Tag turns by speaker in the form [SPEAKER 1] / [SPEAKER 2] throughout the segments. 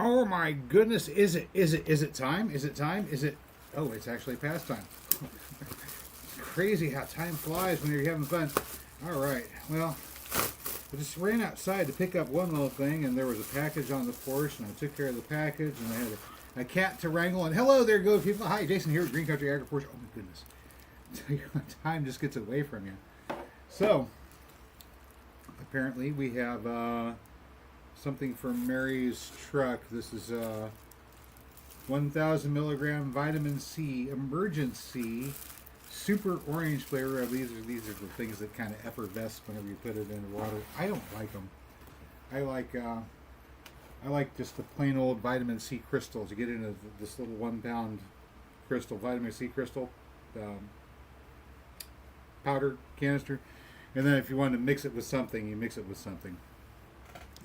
[SPEAKER 1] Oh my goodness, is it time? Is it time? Is it, oh, it's actually past time. It's crazy how time flies when you're having fun. All right, well, I just ran outside to pick up one little thing, and there was a package on the porch, and I took care of the package, and I had a cat to wrangle, and hello there, good people. Hi, Jason here at Green Country Agriculture. Oh my goodness. Time just gets away from you. So, apparently we have something for Mary's truck. This is 1,000 milligram vitamin C emergency super orange flavor. These are the things that kind of effervesce whenever you put it in water. I don't like them. I like just the plain old vitamin C crystals. You get into this little 1 pound crystal, vitamin C crystal powder canister, and then if you want to mix it with something, you mix it with something.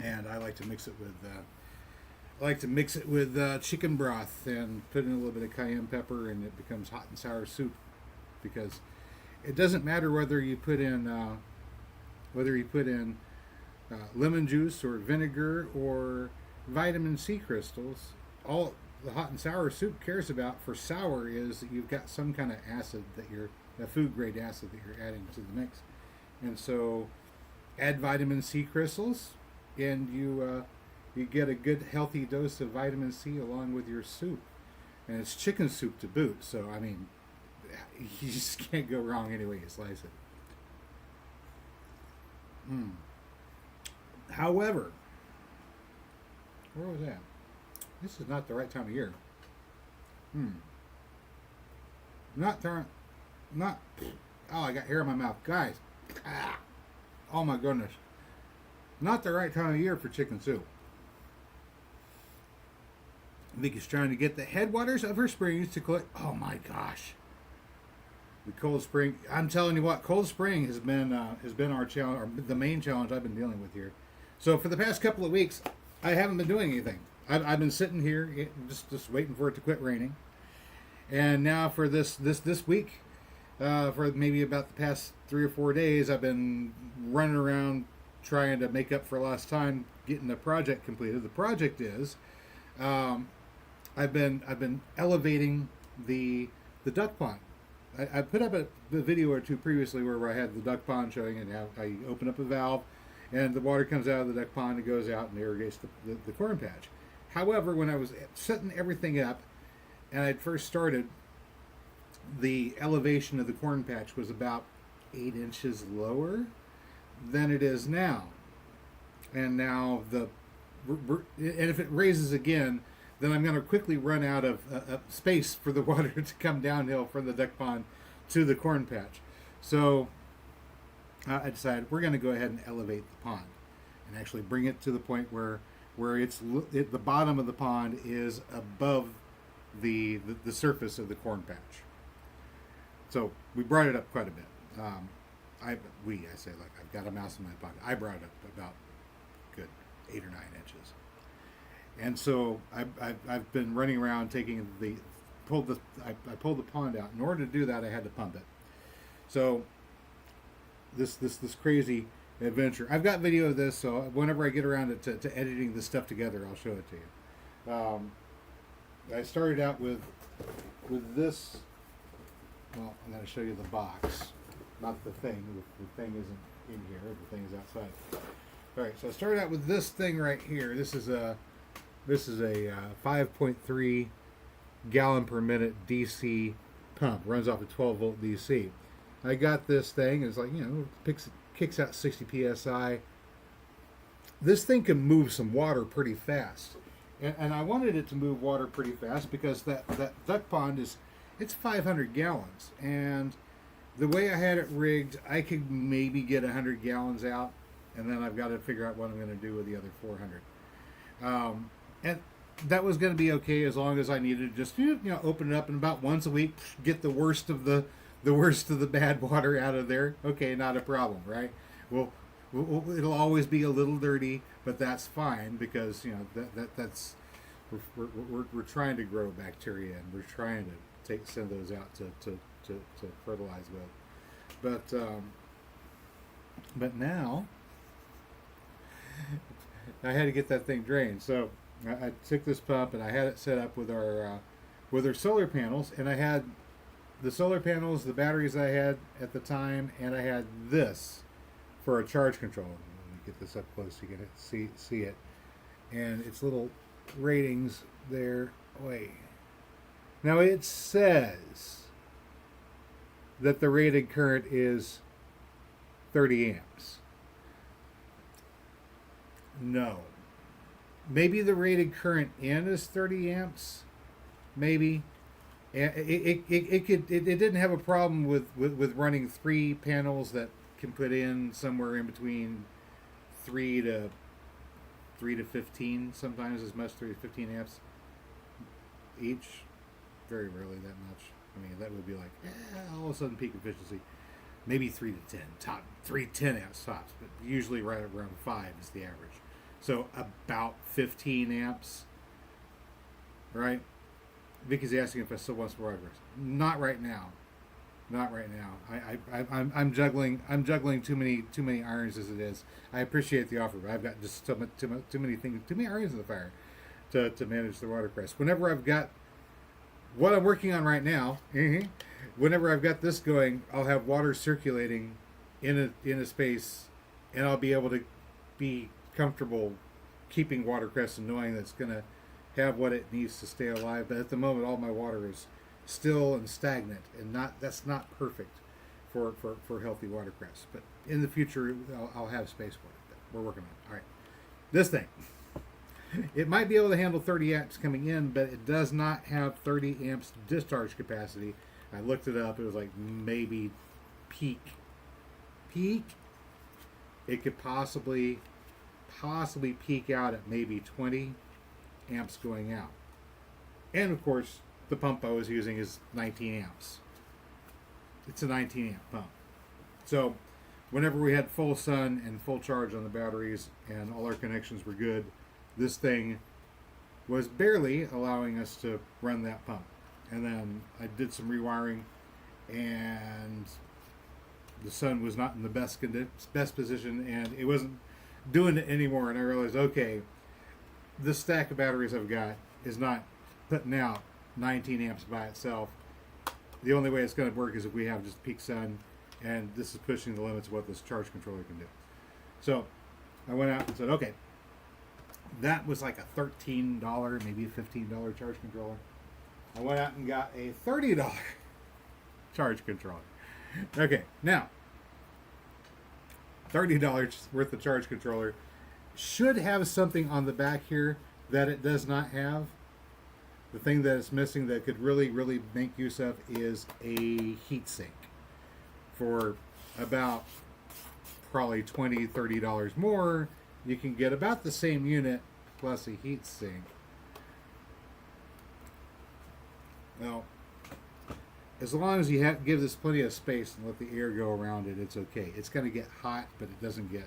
[SPEAKER 1] And I like to mix it with chicken broth and put in a little bit of cayenne pepper, and it becomes hot and sour soup. Because it doesn't matter whether you put in lemon juice or vinegar or vitamin C crystals. All the hot and sour soup cares about for sour is that you've got some kind of acid a food grade acid that you're adding to the mix. And so add vitamin C crystals, and you get a good healthy dose of vitamin C along with your soup. And it's chicken soup to boot, so I mean, you just can't go wrong any way you slice it. However, where was that? This is not the right time of year. Oh, I got hair in my mouth. Guys. Oh my goodness. Not the right time of year for chicken soup. I think he's trying to get the headwaters of her springs to collect. Oh my gosh. The Cold Spring. I'm telling you what, Cold Spring has been our challenge, or the main challenge I've been dealing with here. So for the past couple of weeks, I haven't been doing anything. I've been sitting here just waiting for it to quit raining. And now for this week, for maybe about the past 3 or 4 days, I've been running around trying to make up for lost time getting the project completed. The project is I've been elevating the duck pond. I put up a video or two previously where I had the duck pond showing and how you open up a valve and the water comes out of the duck pond and goes out and irrigates the corn patch. However, when I was setting everything up and I'd first started, the elevation of the corn patch was about 8 inches lower than it is now. And now and if it raises again, then I'm going to quickly run out of space for the water to come downhill from the duck pond to the corn patch. So I decided we're going to go ahead and elevate the pond and actually bring it to the point where the bottom of the pond is above the surface of the corn patch. So we brought it up quite a bit. I say like I've got a mouse in my pocket. I brought it up about good 8 or 9 inches. And so I've been running around I pulled the pond out. In order to do that, I had to pump it. So this crazy adventure. I've got video of this, so whenever I get around to editing this stuff together, I'll show it to you. I started out with this. Well, I'm going to show you the box, not the thing. The thing isn't in here. The thing is outside. All right, so I started out with this thing right here. This is a 5.3 gallon per minute DC pump. Runs off a 12 volt DC. I got this thing. It's like, kicks out 60 psi. This thing can move some water pretty fast, and I wanted it to move water pretty fast because that duck pond it's 500 gallons, and the way I had it rigged, I could maybe get 100 gallons out, and then I've got to figure out what I'm going to do with the other 400. And that was going to be okay as long as I needed to just open it up and about once a week get the worst of the bad water out of there. Okay, not a problem, right? Well, it'll always be a little dirty, but that's fine because that's we're trying to grow bacteria and we're trying to send those out to fertilize with. But now I had to get that thing drained. So I took this pump and I had it set up with our solar panels, and I had the solar panels, the batteries I had at the time, and I had this for a charge control. Let me get this up close so you can see it. And its little ratings there. Wait. Now it says that the rated current is 30 amps. No. Maybe the rated current in is 30 amps. Maybe. It didn't have a problem with running 3 panels that can put in somewhere in between 3 to 15, sometimes as much 3 to 15 amps each. Very rarely that much. I mean, that would be like all of a sudden peak efficiency. Maybe 3 to 10 top 10 amps tops, but usually right around 5 is the average. So about 15 amps, right? Vicky's asking if I still want some progress. Not right now. Not right now. I'm juggling too many irons as it is. I appreciate the offer, but I've got just too many things, too many irons in the fire to manage the watercress. Whenever I've got what I'm working on right now, whenever I've got this going, I'll have water circulating in a space, and I'll be able to be comfortable keeping watercress and knowing that it's going to have what it needs to stay alive. But at the moment, all my water is still and stagnant, and that's not perfect for healthy watercress. But in the future, I'll have space for it. We're working on it. All right, this thing. It might be able to handle 30 amps coming in, but it does not have 30 amps discharge capacity. I looked it up. It was like maybe peak. It could possibly peak out at maybe 20 amps going out. And of course, the pump I was using is 19 amps. It's a 19 amp pump. So whenever we had full sun and full charge on the batteries and all our connections were good, this thing was barely allowing us to run that pump. And then I did some rewiring, and the sun was not in the best position, and it wasn't doing it anymore. And I realized, okay, this stack of batteries I've got is not putting out 19 amps by itself. The only way it's going to work is if we have just peak sun, and this is pushing the limits of what this charge controller can do. So I went out and said, okay, that was like a $13, maybe a $15 charge controller. I went out and got a $30 charge controller. Okay, now $30 worth of charge controller should have something on the back here that it does not have. The thing that it's missing that could really make use of is a heat sink. For about probably $20-30 more, you can get about the same unit plus a heat sink. Now, as long as you give this plenty of space and let the air go around it, it's okay. It's going to get hot, but it doesn't get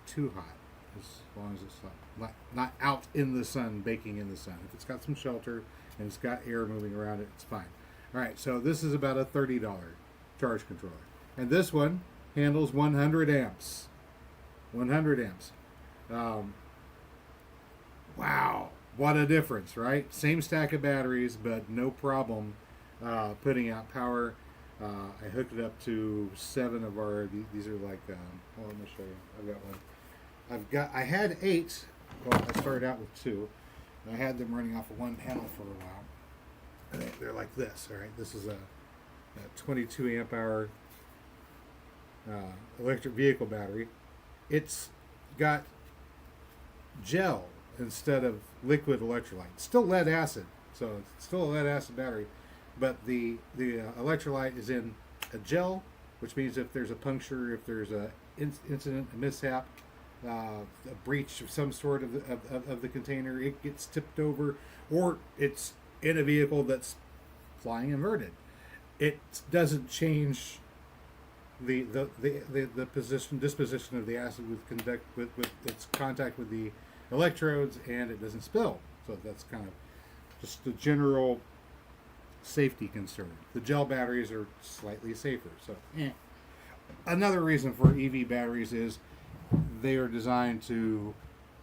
[SPEAKER 1] too hot, as long as it's not out in the sun, baking in the sun. If it's got some shelter and it's got air moving around it, it's fine. All right, so this is about a $30 charge controller, and this one handles 100 amps. 100 amps. Wow, what a difference, right? Same stack of batteries, but no problem putting out power. I hooked it up to 7 of our. These are like. Well, let me show you. I've got one. I had 8. Well, I started out with 2. And I had them running off of one panel for a while. And they're like this. All right, this is a 22 amp hour electric vehicle battery. It's got gel instead of liquid electrolyte. Still lead acid, so it's still a lead acid battery, but the electrolyte is in a gel, which means if there's a puncture, if there's a incident, a mishap, a breach of some sort of the container, it gets tipped over, or it's in a vehicle that's flying inverted. It doesn't change the disposition of the acid with its contact with the electrodes, and it doesn't spill. So that's kind of just the general safety concern. The gel batteries are slightly safer. So another reason for EV batteries is they are designed to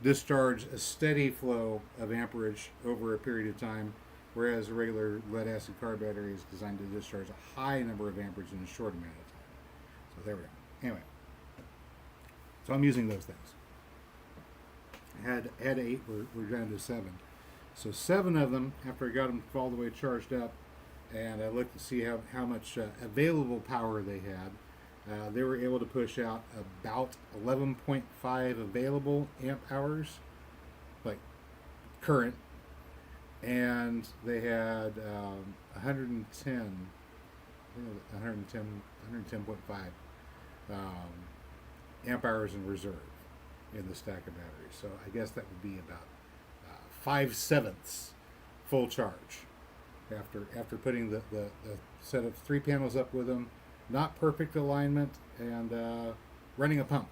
[SPEAKER 1] discharge a steady flow of amperage over a period of time, whereas a regular lead acid car battery is designed to discharge a high number of amperage in a short amount of time. So there we go. Anyway, so I'm using those things. I had 8, we're down to 7. So 7 of them, after I got them all the way charged up, and I looked to see how much available power they had, they were able to push out about 11.5 available amp hours, like current, and they had 110, 110.5 amp hours in reserve in the stack of batteries. So I guess that would be about 5/7 full charge after putting the set of 3 panels up with them, not perfect alignment, and running a pump.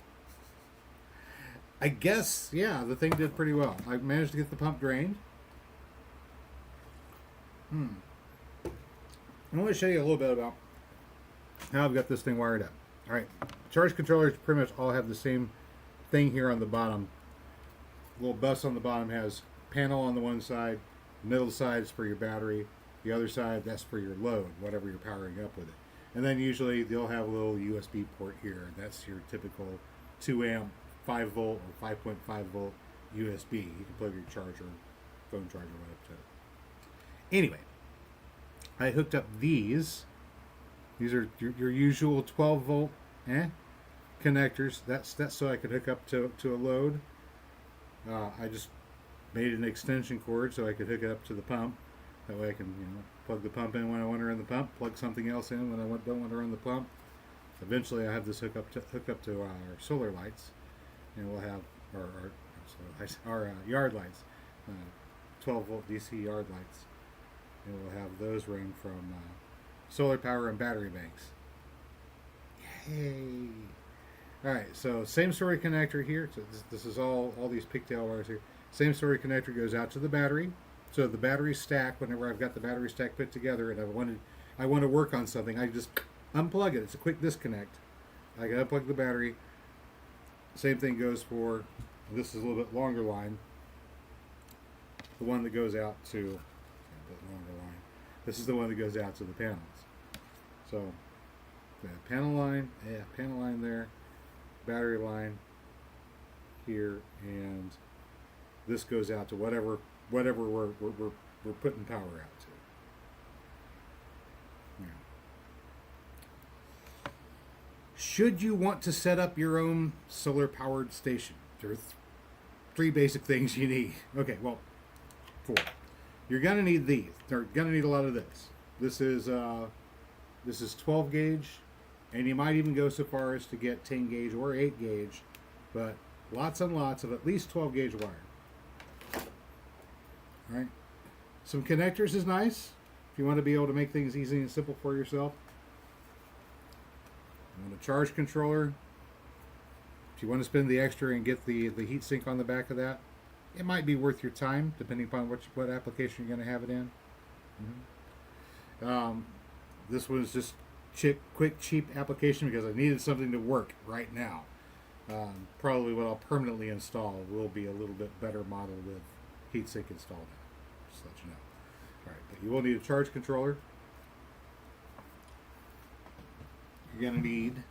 [SPEAKER 1] I guess, yeah, the thing did pretty well. I managed to get the pump drained. I want to show you a little bit about how I've got this thing wired up. All right, charge controllers pretty much all have the same thing here on the bottom. Little bus on the bottom has panel on the one side, middle side's for your battery, the other side, that's for your load, whatever you're powering up with it. And then usually they'll have a little USB port here. That's your typical 2 amp, 5 volt or 5.5 volt USB. You can plug your charger, phone charger right up to it. Anyway, I hooked up these. These are your usual 12 volt connectors. That's so I could hook up to a load. I just made an extension cord so I could hook it up to the pump. That way I can, plug the pump in when I want to run the pump, plug something else in when I don't want to run the pump. Eventually I have this hook up to our solar lights, and we'll have our yard lights, 12 volt DC yard lights, and we'll have those run from solar power and battery banks. Yay! All right, so same story connector here. So this is all these pigtail wires here. Same story connector goes out to the battery. So the battery stack, whenever I've got the battery stack put together and I want to work on something, I just unplug it. It's a quick disconnect. I can unplug the battery. Same thing goes for, this is a little bit longer line. The one that goes out to, a bit longer line. This is the one that goes out to the panels. So the panel line there, battery line here, and this goes out to whatever we're putting power out to. Yeah. Should you want to set up your own solar powered station? There are 3 basic things you need. Okay, well, 4. You're gonna need these. You're gonna need a lot of this. This is 12 gauge, and you might even go so far as to get 10 gauge or 8 gauge, but lots and lots of at least 12 gauge wire. All right, some connectors is nice if you want to be able to make things easy and simple for yourself. You want a charge controller. If you want to spend the extra and get the heat sink on the back of that, it might be worth your time depending upon what application you're going to have it in. This was just quick, cheap application because I needed something to work right now. Probably what I'll permanently install will be a little bit better model with heatsink installed in it. Just to let you know. All right, but you will need a charge controller. You're going to need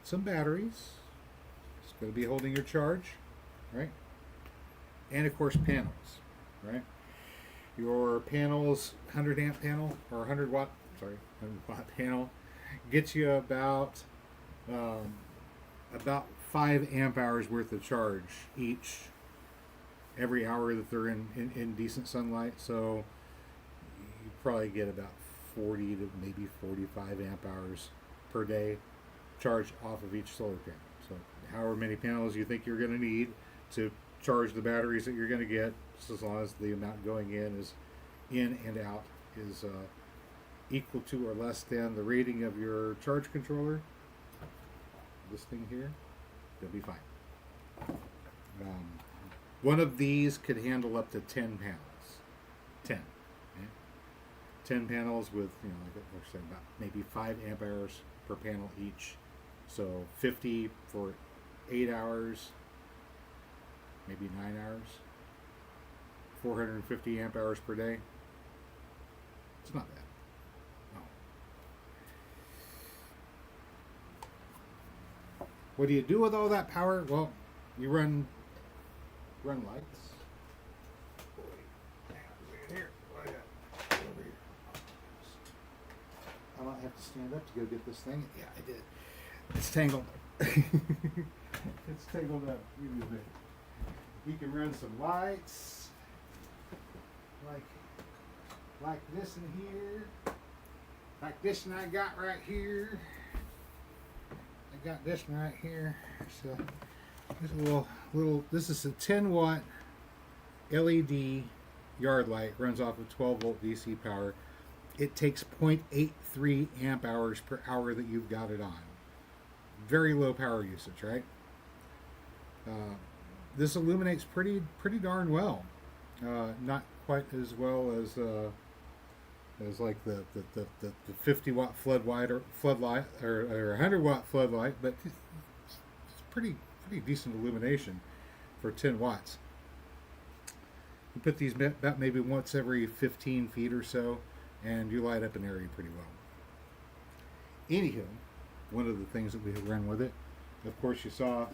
[SPEAKER 1] some batteries. It's going to be holding your charge, right? And of course panels, right? Your panels, 100 amp panel or 100 watt panel gets you about 5 amp hours worth of charge each every hour that they're in decent sunlight. So you probably get about 40 to maybe 45 amp hours per day charge off of each solar panel. So however many panels you think you're going to need to charge the batteries that you're going to get, just as long as the amount going in and out is equal to or less than the rating of your charge controller, this thing here, you'll be fine. One of these could handle up to 10 panels. 10. Okay? 10 panels with, like we're saying, about maybe 5 amp hours per panel each. So 50 for 8 hours. maybe 9 hours, 450 amp hours per day. It's not bad. No. What do you do with all that power? Well, you run lights. Here, over here. I might have to stand up to go get this thing. Yeah, I did. It's tangled. It's tangled up. You can run some lights like this in here, like this one I got right here. I got this one right here. So this little. This is a 10-watt LED yard light. Runs off of 12-volt DC power. It takes 0.83 amp hours per hour that you've got it on. Very low power usage, right? This illuminates pretty darn well. Not quite as well as like the 50-watt floodlight or 100-watt floodlight, but it's pretty decent illumination for 10 watts. You put these about maybe once every 15 feet or so, and you light up an area pretty well. Anywho, one of the things that we have run with it, of course, you saw.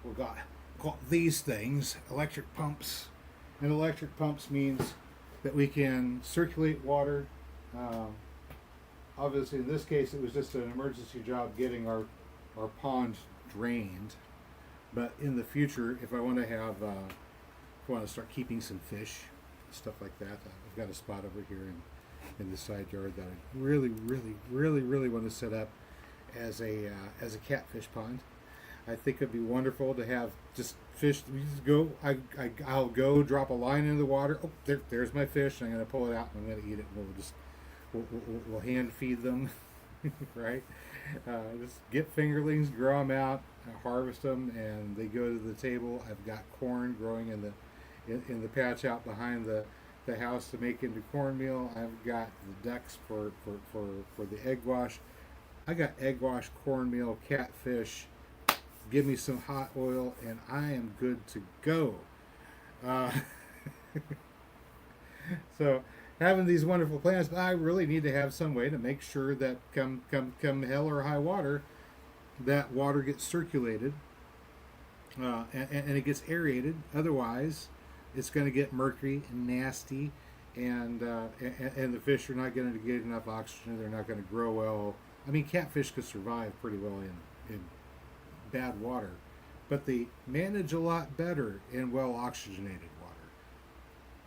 [SPEAKER 1] We got these things, electric pumps, and electric pumps means that we can circulate water. Obviously, in this case, it was just an emergency job getting our pond drained. But in the future, if I want to have, if I want to start keeping some fish, stuff like that, I've got a spot over here in the side yard that I really want to set up as a catfish pond. I think it'd be wonderful to have just fish. We just go. I'll go drop a line into the water. Oh, there's my fish. I'm gonna pull it out and I'm gonna eat it. We'll hand feed them, right? Just get fingerlings, grow them out, harvest them, and they go to the table. I've got corn growing in the patch out behind the house to make into cornmeal. I've got the ducks for the egg wash. I got egg wash, cornmeal, catfish. Give me some hot oil, and I am good to go. So having these wonderful plants, but I really need to have some way to make sure that come hell or high water, that water gets circulated and it gets aerated. Otherwise, it's going to get murky and nasty, and the fish are not going to get enough oxygen. They're not going to grow well. I mean, catfish could survive pretty well in bad water, but they manage a lot better in well oxygenated water.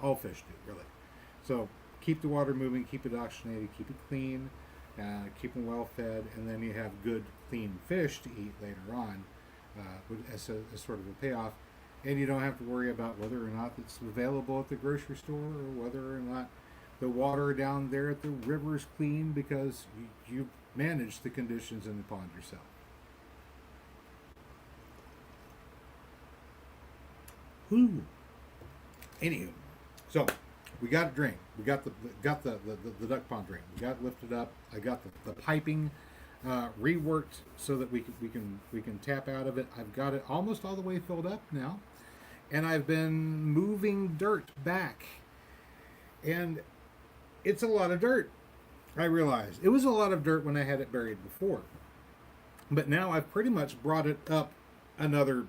[SPEAKER 1] All fish do, really. So keep the water moving, keep it oxygenated, keep it clean, keep them well fed, and then you have good clean fish to eat later on as sort of a payoff. And you don't have to worry about whether or not it's available at the grocery store, or whether or not the water down there at the river is clean, because you manage the conditions in the pond yourself. Whew. Anywho, so we got it drained. We got the duck pond drained. We got it lifted up. I got the piping reworked so that we can tap out of it. I've got it almost all the way filled up now, and I've been moving dirt back, and it's a lot of dirt. I realized it was a lot of dirt when I had it buried before, but now I've pretty much brought it up another,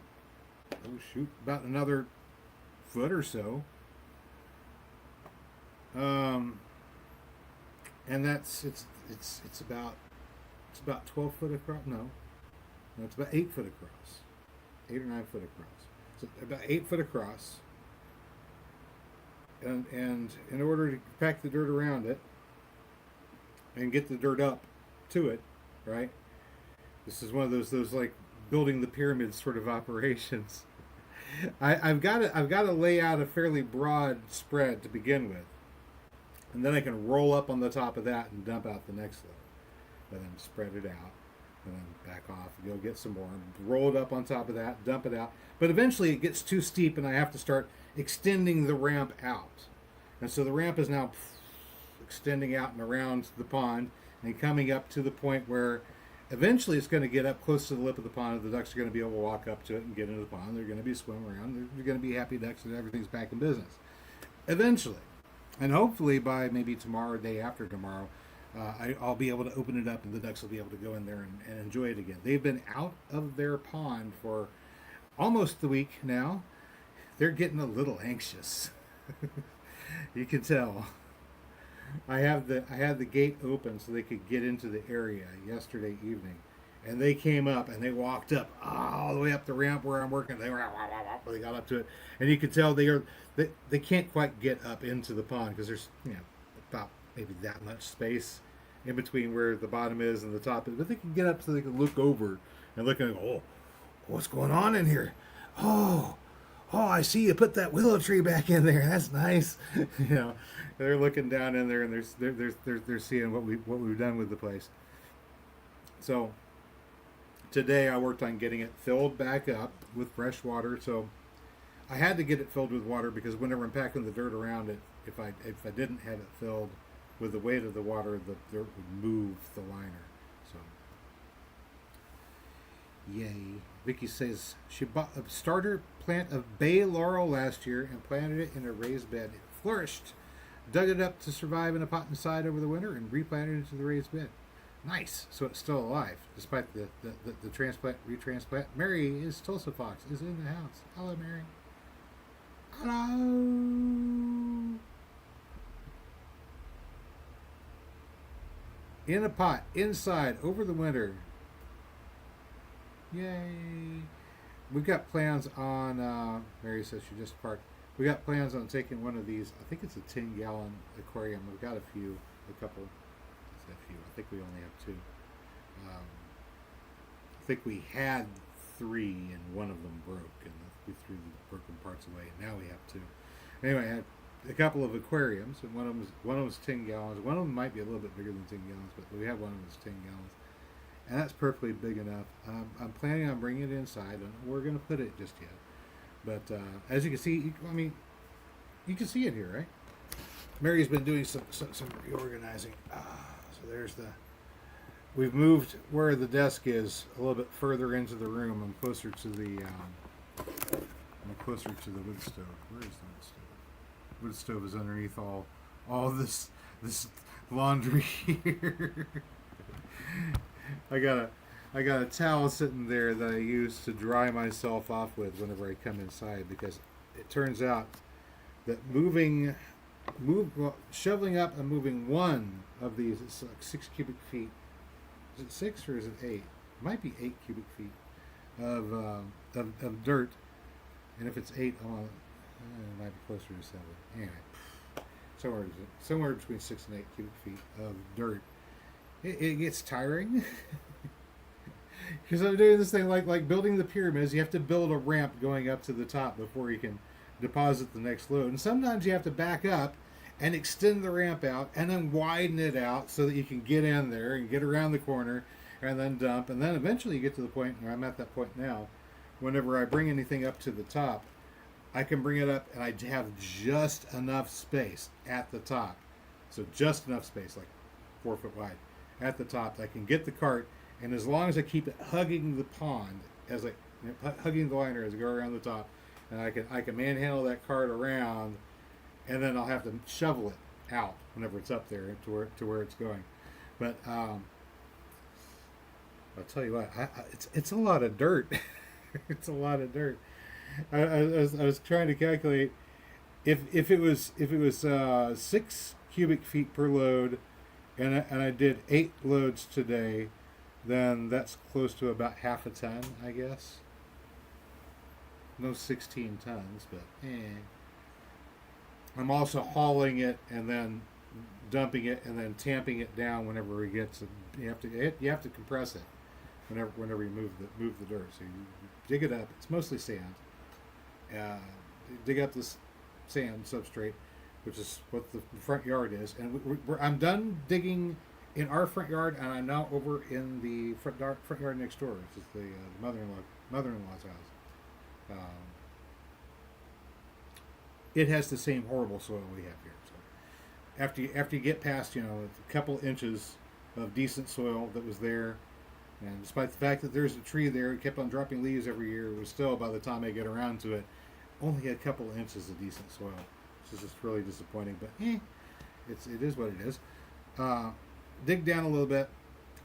[SPEAKER 1] about another foot or so. And that's it's about 12 foot across. No, it's about 8 foot across, 8 or 9 foot across. So about 8 foot across. And in order to pack the dirt around it and get the dirt up to it, right? This is one of those like building the pyramid sort of operations. I've got to lay out a fairly broad spread to begin with, and then I can roll up on the top of that and dump out the next load, and then spread it out, and then back off and go get some more, and roll it up on top of that, dump it out. But eventually it gets too steep, and I have to start extending the ramp out, and so the ramp is now extending out and around the pond and coming up to the point where Eventually, it's going to get up close to the lip of the pond. The ducks are going to be able to walk up to it and get into the pond. They're going to be swimming around. They're going to be happy ducks, and everything's back in business. Eventually, and hopefully by maybe tomorrow or day after tomorrow, I'll be able to open it up, and the ducks will be able to go in there and enjoy it again. They've been out of their pond for almost the week now. They're getting a little anxious. You can tell. I had the gate open so they could get into the area yesterday evening, and they came up and they walked up all the way up the ramp where I'm working. They got up to it, and you could tell they can't quite get up into the pond because there's about maybe that much space in between where the bottom is and the top is, but they can get up so they can look over and look and go, oh, what's going on in here? Oh, I see you put that willow tree back in there. That's nice. They're looking down in there and they're seeing what we've done with the place. So today I worked on getting it filled back up with fresh water. So I had to get it filled with water because whenever I'm packing the dirt around it, if I didn't have it filled with the weight of the water, the dirt would move the liner. So yay. Vicky says she bought a starter plant of bay laurel last year and planted it in a raised bed. It flourished, dug it up to survive in a pot inside over the winter, and replanted it into the raised bed. Nice. So it's still alive, despite the retransplant. Mary is Tulsa Fox is in the house. Hello, Mary. Hello. In a pot, inside, over the winter. Yay! We've got plans on, Mary says she just parked. We got plans on taking one of these, I think it's a 10-gallon aquarium. We've got a couple. I think we only have two. I think we had three and one of them broke, and we threw the broken parts away, and now we have two. Anyway, I had a couple of aquariums, and one of them was 10 gallons. One of them might be a little bit bigger than 10 gallons, but we have one of them that's 10 gallons. And that's perfectly big enough. I'm planning on bringing it inside, and we're going to put it just yet. But as you can see, you can see it here, right? Mary's been doing some reorganizing. So there's we've moved where the desk is a little bit further into the room. I'm closer to the wood stove. Where is the wood stove? Wood stove is underneath all this laundry here. I got a towel sitting there that I use to dry myself off with whenever I come inside, because it turns out that shoveling up and moving one of these, it's like 6 cubic feet. Is it 6 or is it 8? It might be 8 cubic feet of dirt, and if it's 8, it might be closer to 7. Anyway, somewhere between 6 and 8 cubic feet of dirt. It gets tiring because I'm doing this thing like building the pyramids. You have to build a ramp going up to the top before you can deposit the next load, and sometimes you have to back up and extend the ramp out and then widen it out so that you can get in there and get around the corner and then dump, and then eventually you get to the point, and I'm at that point now, whenever I bring anything up to the top, I can bring it up and I have just enough space at the top. So just enough space, like 4 foot wide at the top. I can get the cart, and as long as I keep it hugging the pond, hugging the liner as I go around the top, and I can manhandle that cart around, and then I'll have to shovel it out whenever it's up there to where it's going. But I'll tell you what, it's a lot of dirt. It's a lot of dirt. I was trying to calculate if it was 6 cubic feet per load, and I did 8 loads today, then that's close to about half a ton, I guess. No 16 tons, but I'm also hauling it and then dumping it and then tamping it down whenever we get to. You have to compress it whenever you move the dirt. So you dig it up. It's mostly sand. Dig up this sand substrate, which is what the front yard is, and I'm done digging in our front yard, and I'm now over in the front yard next door, which is the mother-in-law's house. It has the same horrible soil we have here. So after you get past a couple inches of decent soil that was there, And despite the fact that there's a tree there, it kept on dropping leaves every year. It was still, by the time I get around to it, only a couple of inches of decent soil, which is just really disappointing. But it is what it is. Dig down a little bit,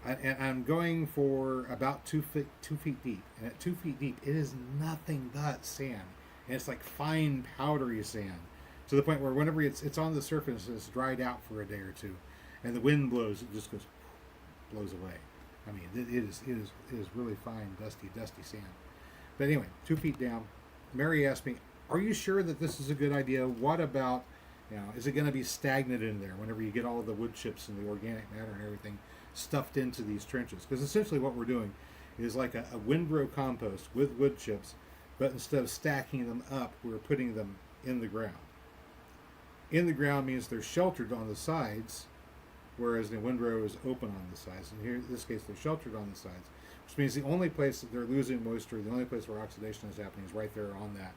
[SPEAKER 1] and I'm going for about 2 feet deep. And at 2 feet deep, it is nothing but sand, and it's like fine powdery sand, to the point where whenever it's on the surface, it's dried out for a day or two, and the wind blows, it just blows away. I mean, it is really fine, dusty sand. But anyway, 2 feet down. Mary asked me, "Are you sure that this is a good idea? What about, is it going to be stagnant in there whenever you get all of the wood chips and the organic matter and everything stuffed into these trenches?" Because essentially what we're doing is like a windrow compost with wood chips, but instead of stacking them up, we're putting them in the ground. In the ground means they're sheltered on the sides, whereas the windrow is open on the sides. And here, in this case, they're sheltered on the sides, which means the only place that they're losing moisture, the only place where oxidation is happening, is right there on that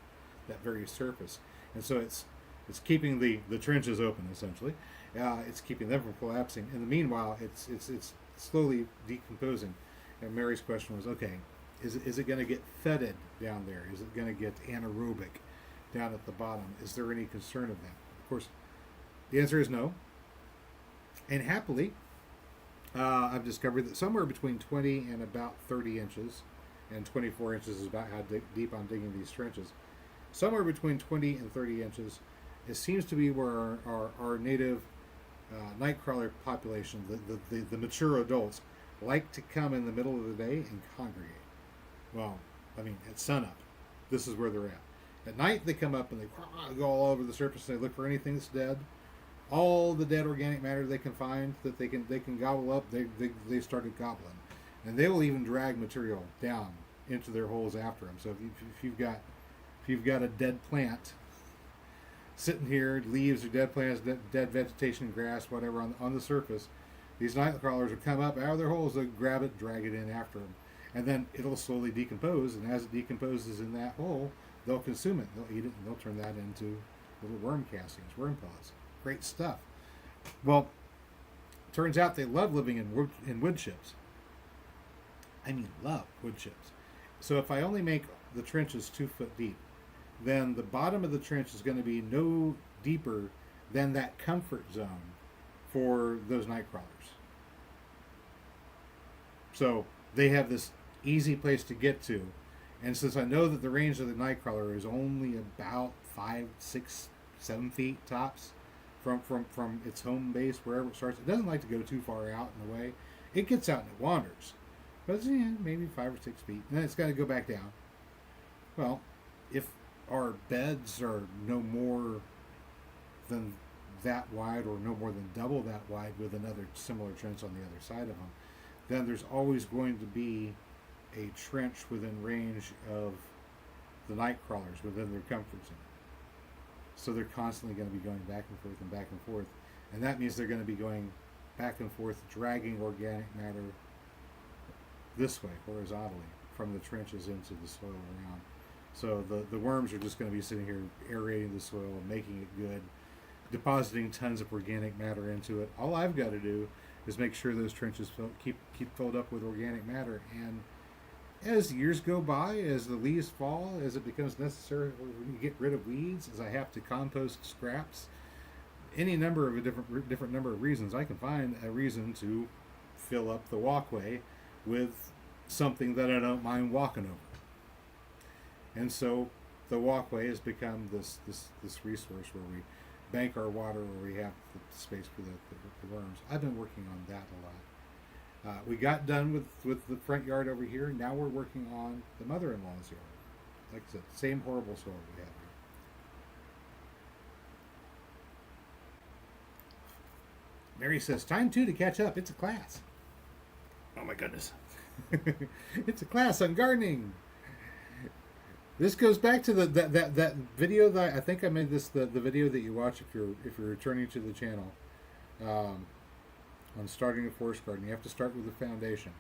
[SPEAKER 1] very surface. And so it's keeping the trenches open, essentially. It's keeping them from collapsing. In the meanwhile, it's slowly decomposing. And Mary's question was, okay, is it going to get fetid down there? Is it going to get anaerobic down at the bottom? Is there any concern of that? Of course, the answer is no. And happily, I've discovered that somewhere between 20 and about 30 inches, and 24 inches is about how deep I'm digging these trenches. Somewhere between 20 and 30 inches, it seems to be where our native nightcrawler population, the mature adults, like to come in the middle of the day and congregate. Well, I mean, at sunup, this is where they're at. At night, they come up and they go all over the surface and they look for anything that's dead. All the dead organic matter they can find that they can gobble up, they started gobbling, and they will even drag material down into their holes after them. So if you've got a dead plant sitting here, leaves or dead plants, dead vegetation, grass, whatever on the surface, these night crawlers will come up out of their holes, they'll grab it, drag it in after them, and then it'll slowly decompose. And as it decomposes in that hole, they'll consume it, they'll eat it, and they'll turn that into little worm castings, worm pellets. Great stuff. Well, turns out they love living in wood chips. I mean, love wood chips. So if I only make the trenches 2 foot deep, then the bottom of the trench is going to be no deeper than that comfort zone for those night crawlers. So they have this easy place to get to. And since I know that the range of the night crawler is only about 5, 6, 7 feet tops, from its home base, wherever it starts. It doesn't like to go too far out in the way. It gets out and it wanders. But it's, maybe 5 or 6 feet. And then it's got to go back down. Well, if our beds are no more than that wide, or no more than double that wide with another similar trench on the other side of them, then there's always going to be a trench within range of the night crawlers, within their comfort zone. So they're constantly going to be going back and forth and back and forth. And that means they're going to be going back and forth, dragging organic matter this way, horizontally, from the trenches into the soil around. So the worms are just going to be sitting here aerating the soil and making it good, depositing tons of organic matter into it. All I've got to do is make sure those trenches keep filled up with organic matter. And as years go by, as the leaves fall, as it becomes necessary to get rid of weeds, as I have to compost scraps, any number of a different number of reasons, I can find a reason to fill up the walkway with something that I don't mind walking over. And so the walkway has become this resource where we bank our water, where we have the space for the worms. I've been working on that a lot. We got done with the front yard over here. Now we're working on the mother-in-law's yard. Like I said, same horrible soil we have here. Mary says, time to catch up. It's a class. Oh my goodness. It's a class on gardening. This goes back to that video that I think I made this the video that you watch if you're returning to the channel. On starting a forest garden, you have to start with the foundation,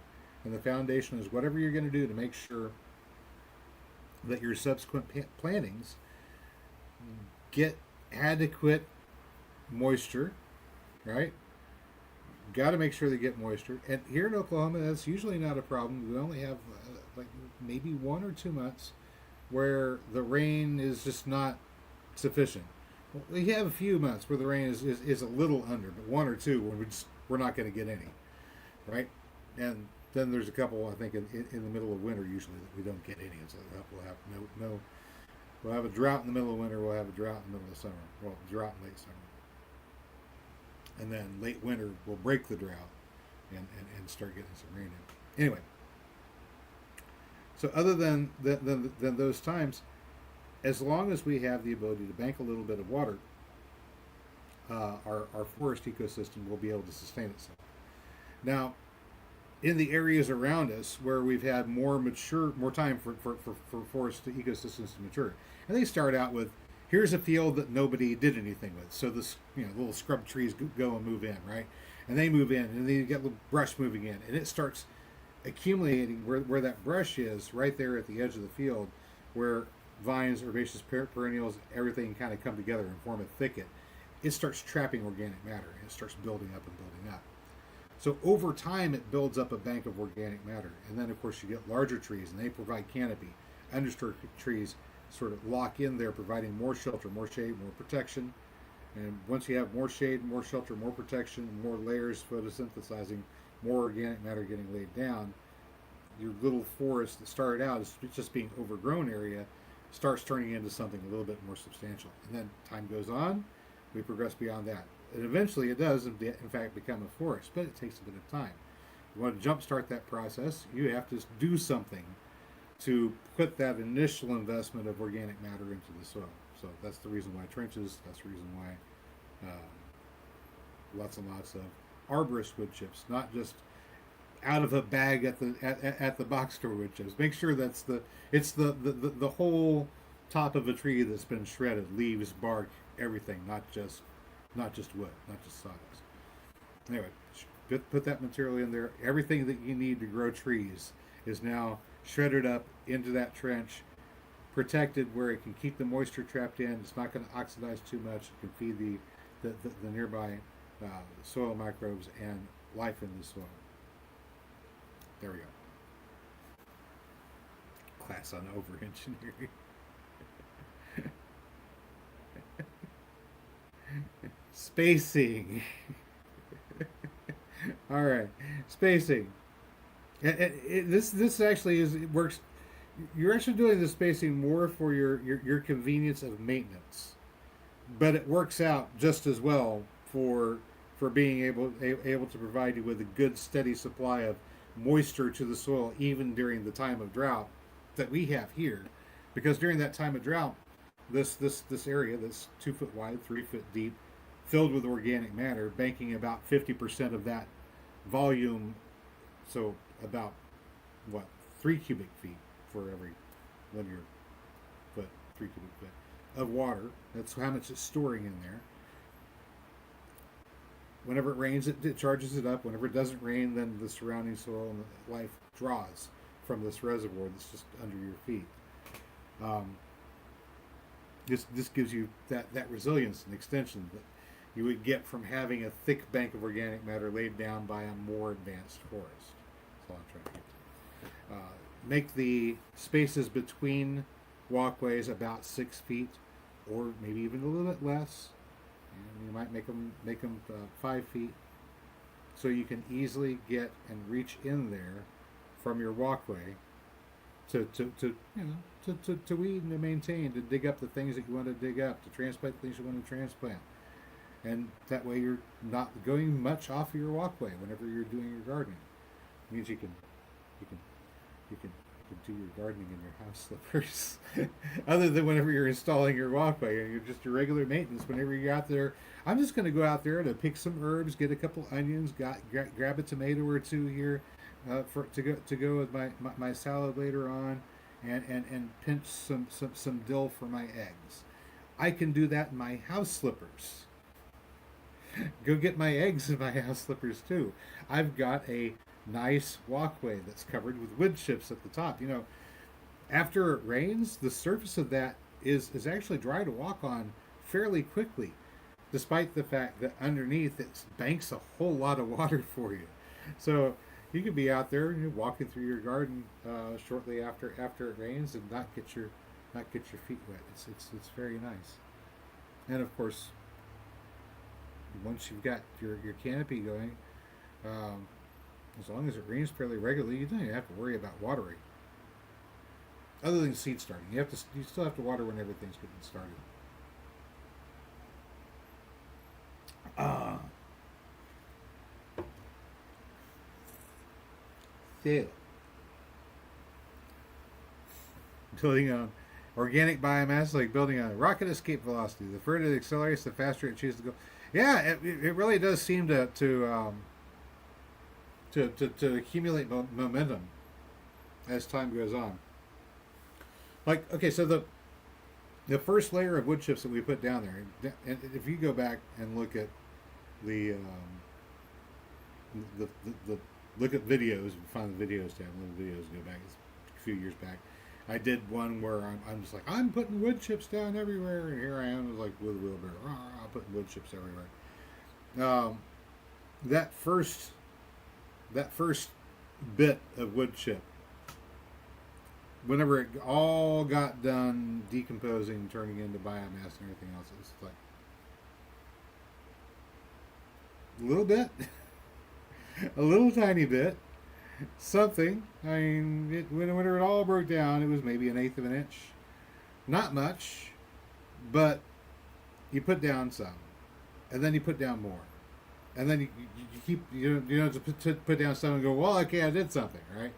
[SPEAKER 1] and the foundation is whatever you're going to do to make sure that your subsequent plantings get adequate moisture, right? Got to make sure they get moisture. And here in Oklahoma, that's usually not a problem. We only have like maybe 1 or 2 months where the rain is just not sufficient. Well, we have a few months where the rain is a little under, but 1 or 2 when we're not going to get any, right? And then there's a couple I think in the middle of winter usually that we don't get any. So we'll have no we'll have a drought in the middle of winter. We'll have a drought in the middle of summer. Well, drought in late summer, and then late winter we'll break the drought and start getting some rain in. Anyway, so other than those times, as long as we have the ability to bank a little bit of water, our forest ecosystem will be able to sustain itself. Now, in the areas around us where we've had more time for forest ecosystems to mature, and they start out with, here's a field that nobody did anything with, so this little scrub trees go and move in, right, and they move in, and then you get the brush moving in, and it starts accumulating where that brush is, right there at the edge of the field, where vines, herbaceous perennials, everything kind of come together and form a thicket. It starts trapping organic matter, and it starts building up and building up. So over time, it builds up a bank of organic matter. And then, of course, you get larger trees, and they provide canopy. Understory trees sort of lock in there, providing more shelter, more shade, more protection. And once you have more shade, more shelter, more protection, more layers photosynthesizing, more organic matter getting laid down, your little forest that started out as just being overgrown area starts turning into something a little bit more substantial. And then time goes on, we progress beyond that. And eventually it does, in fact, become a forest, but it takes a bit of time. You want to jumpstart that process, you have to do something to put that initial investment of organic matter into the soil. So that's the reason why trenches, that's the reason why lots and lots of arborist wood chips, not just out of a bag at the box store wood chips. Make sure it's the whole top of a tree that's been shredded, leaves, bark, everything, not just wood, not just sawdust. Anyway, put that material in there. Everything that you need to grow trees is now shredded up into that trench, protected where it can keep the moisture trapped in. It's not going to oxidize too much. It can feed the nearby soil microbes and life in the soil. There we go. Class on over-engineering. Spacing. All right, spacing. This actually it works. You're actually doing the spacing more for your convenience of maintenance, but it works out just as well for being able to provide you with a good steady supply of moisture to the soil even during the time of drought that we have here, because during that time of drought, this area that's 2 foot wide, 3 foot deep, filled with organic matter, banking about 50% of that volume, so about 3 cubic feet for every linear foot, 3 cubic foot of water. That's how much it's storing in there. Whenever it rains, it charges it up. Whenever it doesn't rain, then the surrounding soil and the life draws from this reservoir that's just under your feet. This gives you that resilience and extension that you would get from having a thick bank of organic matter laid down by a more advanced forest. That's all I'm trying to get to. Make the spaces between walkways about 6 feet, or maybe even a little bit less. And you might make them 5 feet, so you can easily get and reach in there from your walkway to weed and to maintain, to dig up the things that you want to dig up, to transplant the things you want to transplant, and that way you're not going much off of your walkway whenever you're doing your gardening. It means you can do your gardening in your house slippers, other than whenever you're installing your walkway and you're just your regular maintenance. Whenever you're out there, I'm just going to go out there to pick some herbs, get a couple onions, grab a tomato or two here to go with my salad later on, and pinch some dill for my eggs. I can do that in my house slippers. Go get my eggs in my house slippers too. I've got a nice walkway that's covered with wood chips at the top. After it rains, the surface of that is actually dry to walk on fairly quickly. despite the fact that underneath it banks a whole lot of water for you. So you could be out there, walking through your garden shortly after it rains and not get your feet wet. It's very nice. And of course, once you've got your canopy going, um, as long as it rains fairly regularly, you don't even have to worry about watering. Other than seed starting, you still have to water when everything's getting started. Uh, so, building on organic biomass, like building on a rocket escape velocity. The further it accelerates, the faster it chooses to go. Yeah, it really does seem to accumulate momentum as time goes on. Like, okay, so the first layer of wood chips that we put down there, and if you go back and look at the look at videos, find the videos tab, the videos go back a few years back. I did one where I'm just like, I'm putting wood chips down everywhere, and here I am, like with a wheelbarrow, putting wood chips everywhere. That first bit of wood chip, whenever it all got done decomposing, turning into biomass and everything else, it's like a little bit, a little tiny bit, something. I mean, whenever it all broke down, it was maybe 1/8 of an inch. Not much, but you put down some, and then you put down more, and then you keep to put down some and go, well, okay, I did something, right?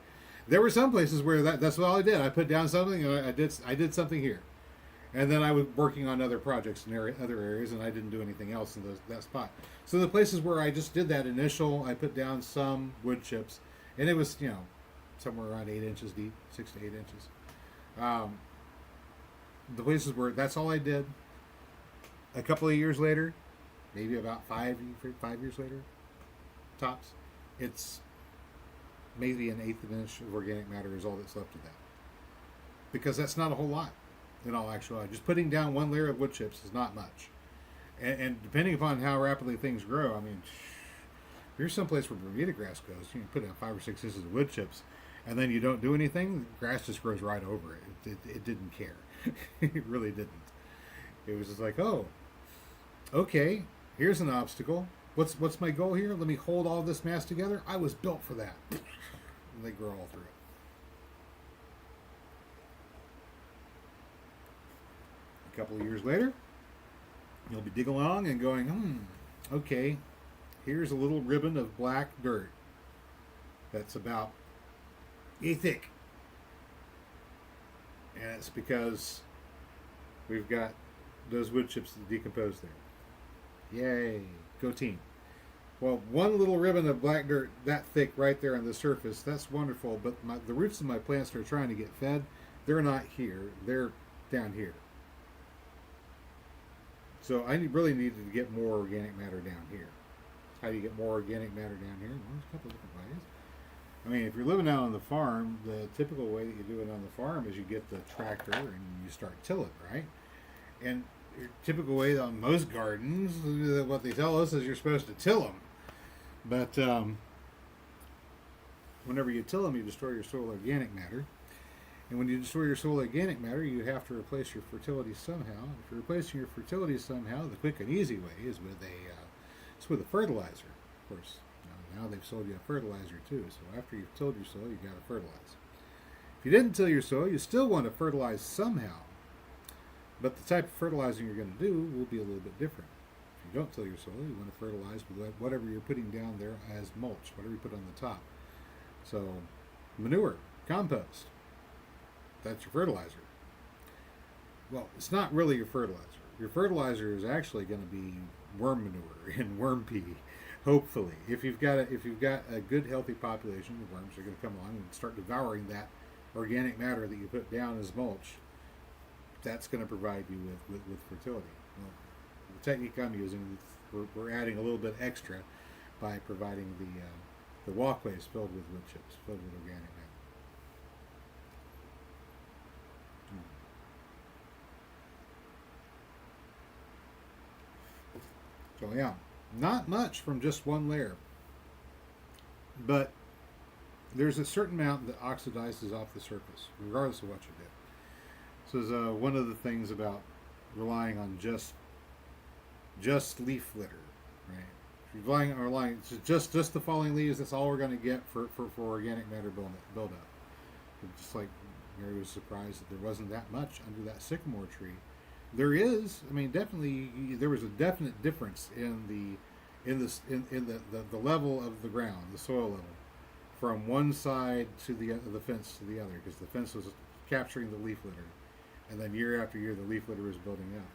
[SPEAKER 1] There were some places where that's all I did. I put down something, and I did something here, and then I was working on other projects in other areas, and I didn't do anything else in that spot. So the places where I just did that initial, I put down some wood chips, and it was somewhere around 8 inches deep, 6 to 8 inches. The places where that's all I did. A couple of years later, maybe about 5 years later, tops, it's maybe 1/8 of an inch of organic matter is all that's left of that. Because that's not a whole lot, in all actuality. Just putting down one layer of wood chips is not much. And depending upon how rapidly things grow, I mean, there's some place where Bermuda grass goes. You can put down 5 or 6 inches of wood chips, and then you don't do anything. The grass just grows right over it. It didn't care. It really didn't. It was just like, oh, okay, here's an obstacle. What's my goal here? Let me hold all this mass together. I was built for that. And they grow all through it. A couple of years later, you'll be digging along and going, okay, here's a little ribbon of black dirt that's about yay thick. And it's because we've got those wood chips that decompose there. Yay, go team. Well, one little ribbon of black dirt that thick right there on the surface, that's wonderful, but the roots of my plants that are trying to get fed, they're not here, they're down here. So I really needed to get more organic matter down here. How do you get more organic matter down here? Well, there's a couple of different ways. I mean, if you're living out on the farm, the typical way that you do it on the farm is you get the tractor and you start tilling, right? And your typical way on most gardens, what they tell us is you're supposed to till them. But whenever you till them, you destroy your soil organic matter. And when you destroy your soil organic matter, you have to replace your fertility somehow. If you're replacing your fertility somehow, the quick and easy way is with a fertilizer. Of course, now they've sold you a fertilizer too. So after you've tilled your soil, you got to fertilize. If you didn't till your soil, you still want to fertilize somehow. But the type of fertilizing you're going to do will be a little bit different. If you don't till your soil, you want to fertilize with whatever you're putting down there as mulch, whatever you put on the top. So manure, compost, that's your fertilizer. Well, it's not really your fertilizer. Your fertilizer is actually going to be worm manure and worm pee. Hopefully, if you've got a good healthy population, the worms are going to come along and start devouring that organic matter that you put down as mulch. That's going to provide you with fertility. Well, the technique I'm using, we're adding a little bit extra by providing the walkways filled with wood chips, filled with organic matter. So yeah, not much from just one layer, but there's a certain amount that oxidizes off the surface, regardless of what you do. So is one of the things about relying on just leaf litter, right? If you're relying just the falling leaves, that's all we're going to get for organic matter buildup. Just like Mary was surprised that there wasn't that much under that sycamore tree. There is, I mean, definitely there was a definite difference in the level of the ground, the soil level, from one side to the fence to the other, because the fence was capturing the leaf litter, and then year after year the leaf litter was building up.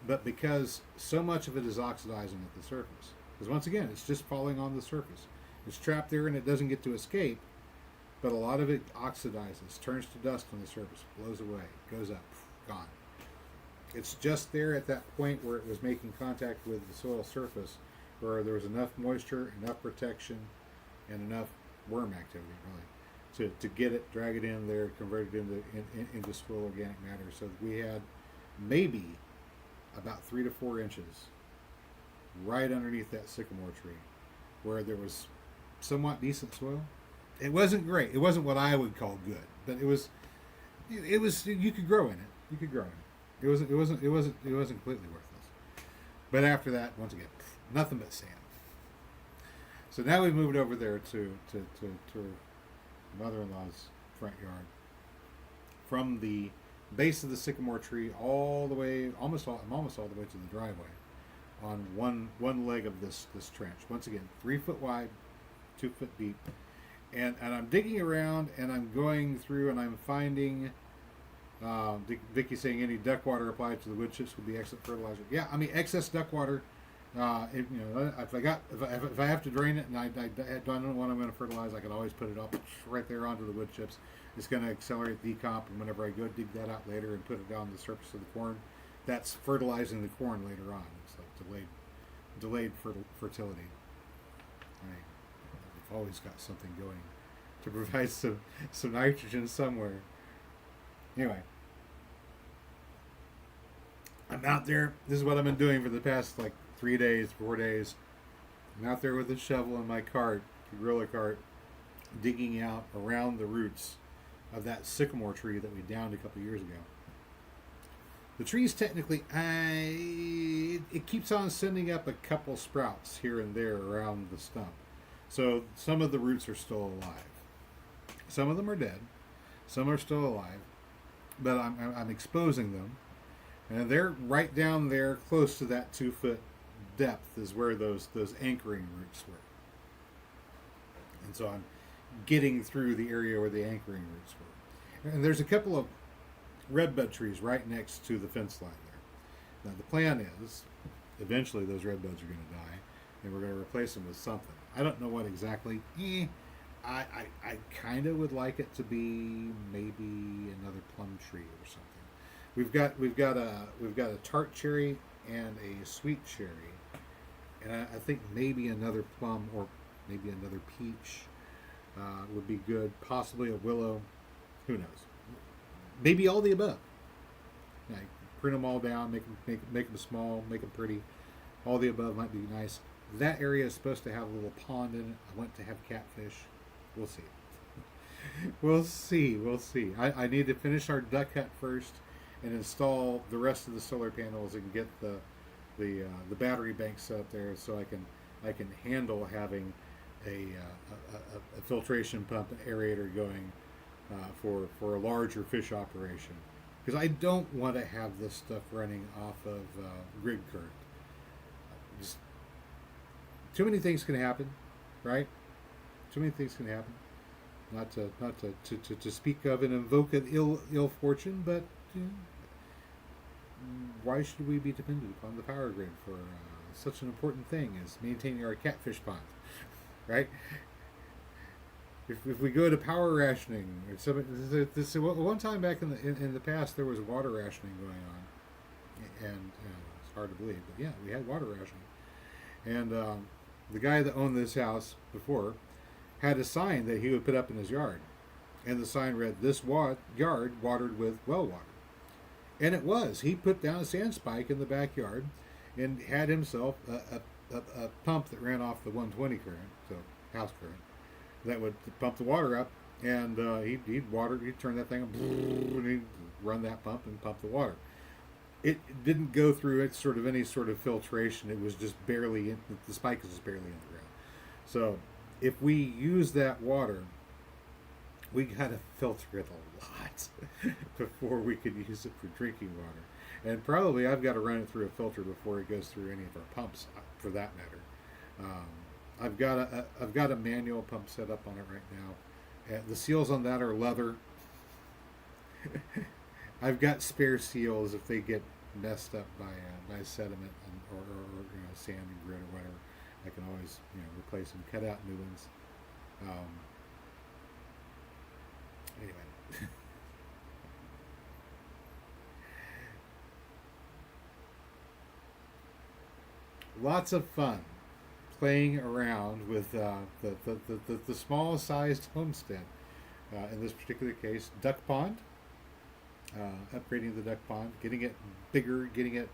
[SPEAKER 1] But because so much of it is oxidizing at the surface, because once again it's just falling on the surface, it's trapped there and it doesn't get to escape, but a lot of it oxidizes, turns to dust on the surface, blows away, goes up, gone. It's just there at that point where it was making contact with the soil surface, where there was enough moisture, enough protection, and enough worm activity, really, to get it, drag it in there, convert it into soil organic matter. So we had maybe about 3 to 4 inches right underneath that sycamore tree, where there was somewhat decent soil. It wasn't great. It wasn't what I would call good, but it was. You could grow in it. You could grow in it. It wasn't completely worthless. But after that, once again, nothing but sand. So now we've moved over there to mother-in-law's front yard. From the base of the sycamore tree all the way, almost all the way to the driveway, on one leg of this trench. Once again, 3 foot wide, 2 foot deep, and I'm digging around and I'm going through and I'm finding. Vicky's saying any duck water applied to the wood chips would be excellent fertilizer. Yeah, I mean excess duck water. If I have to drain it and I don't know what I'm going to fertilize, I can always put it up right there onto the wood chips. It's going to accelerate decomp, and whenever I go dig that out later and put it on the surface of the corn, that's fertilizing the corn later on. It's like delayed fertility. I've always got something going to provide some nitrogen somewhere. Anyway, I'm out there. This is what I've been doing for the past 4 days. I'm out there with a shovel in my cart, the gorilla cart, digging out around the roots of that sycamore tree that we downed a couple years ago. The tree's technically, it keeps on sending up a couple sprouts here and there around the stump. So some of the roots are still alive. Some of them are dead. Some are still alive. But I'm exposing them, and they're right down there, close to that 2 foot depth, is where those anchoring roots were. And so I'm getting through the area where the anchoring roots were. And there's a couple of redbud trees right next to the fence line there. Now the plan is, eventually those redbuds are going to die, and we're going to replace them with something. I don't know what exactly. I kind of would like it to be maybe another plum tree or something. We've got a tart cherry and a sweet cherry, and I think maybe another plum or maybe another peach would be good. Possibly a willow. Who knows? Maybe all the above. Print them all down, make them small, make them pretty. All the above might be nice. That area is supposed to have a little pond in it. I want to have catfish. We'll see. We'll see. I need to finish our duck hut first and install the rest of the solar panels and get the battery bank set up there, so I can handle having a filtration pump and aerator going for a larger fish operation, because I don't want to have this stuff running off of grid current. Just too many things can happen, right? Too many things can happen. Not to speak of and invoke an ill fortune, but why should we be dependent upon the power grid for such an important thing as maintaining our catfish pond, right? If we go to power rationing, one time back in the past there was water rationing going on, and it's hard to believe, but yeah, we had water rationing, and the guy that owned this house before had a sign that he would put up in his yard, and the sign read, "This yard watered with well water," and it was. He put down a sand spike in the backyard, and had himself a pump that ran off the 120 current, so house current, that would pump the water up, and he'd turn that thing up, and he'd run that pump and pump the water. It didn't go through any sort of filtration. It was just barely in, the spike was just barely in the ground. So if we use that water, we gotta filter it a lot before we could use it for drinking water. And probably I've got to run it through a filter before it goes through any of our pumps, for that matter. I've got a manual pump set up on it right now. The seals on that are leather. I've got spare seals if they get messed up by sediment or sand and grit or whatever. I can always replace them, cut out new ones. Anyway. Lots of fun playing around with the small sized homestead. In this particular case, duck pond. Upgrading the duck pond, getting it bigger, getting it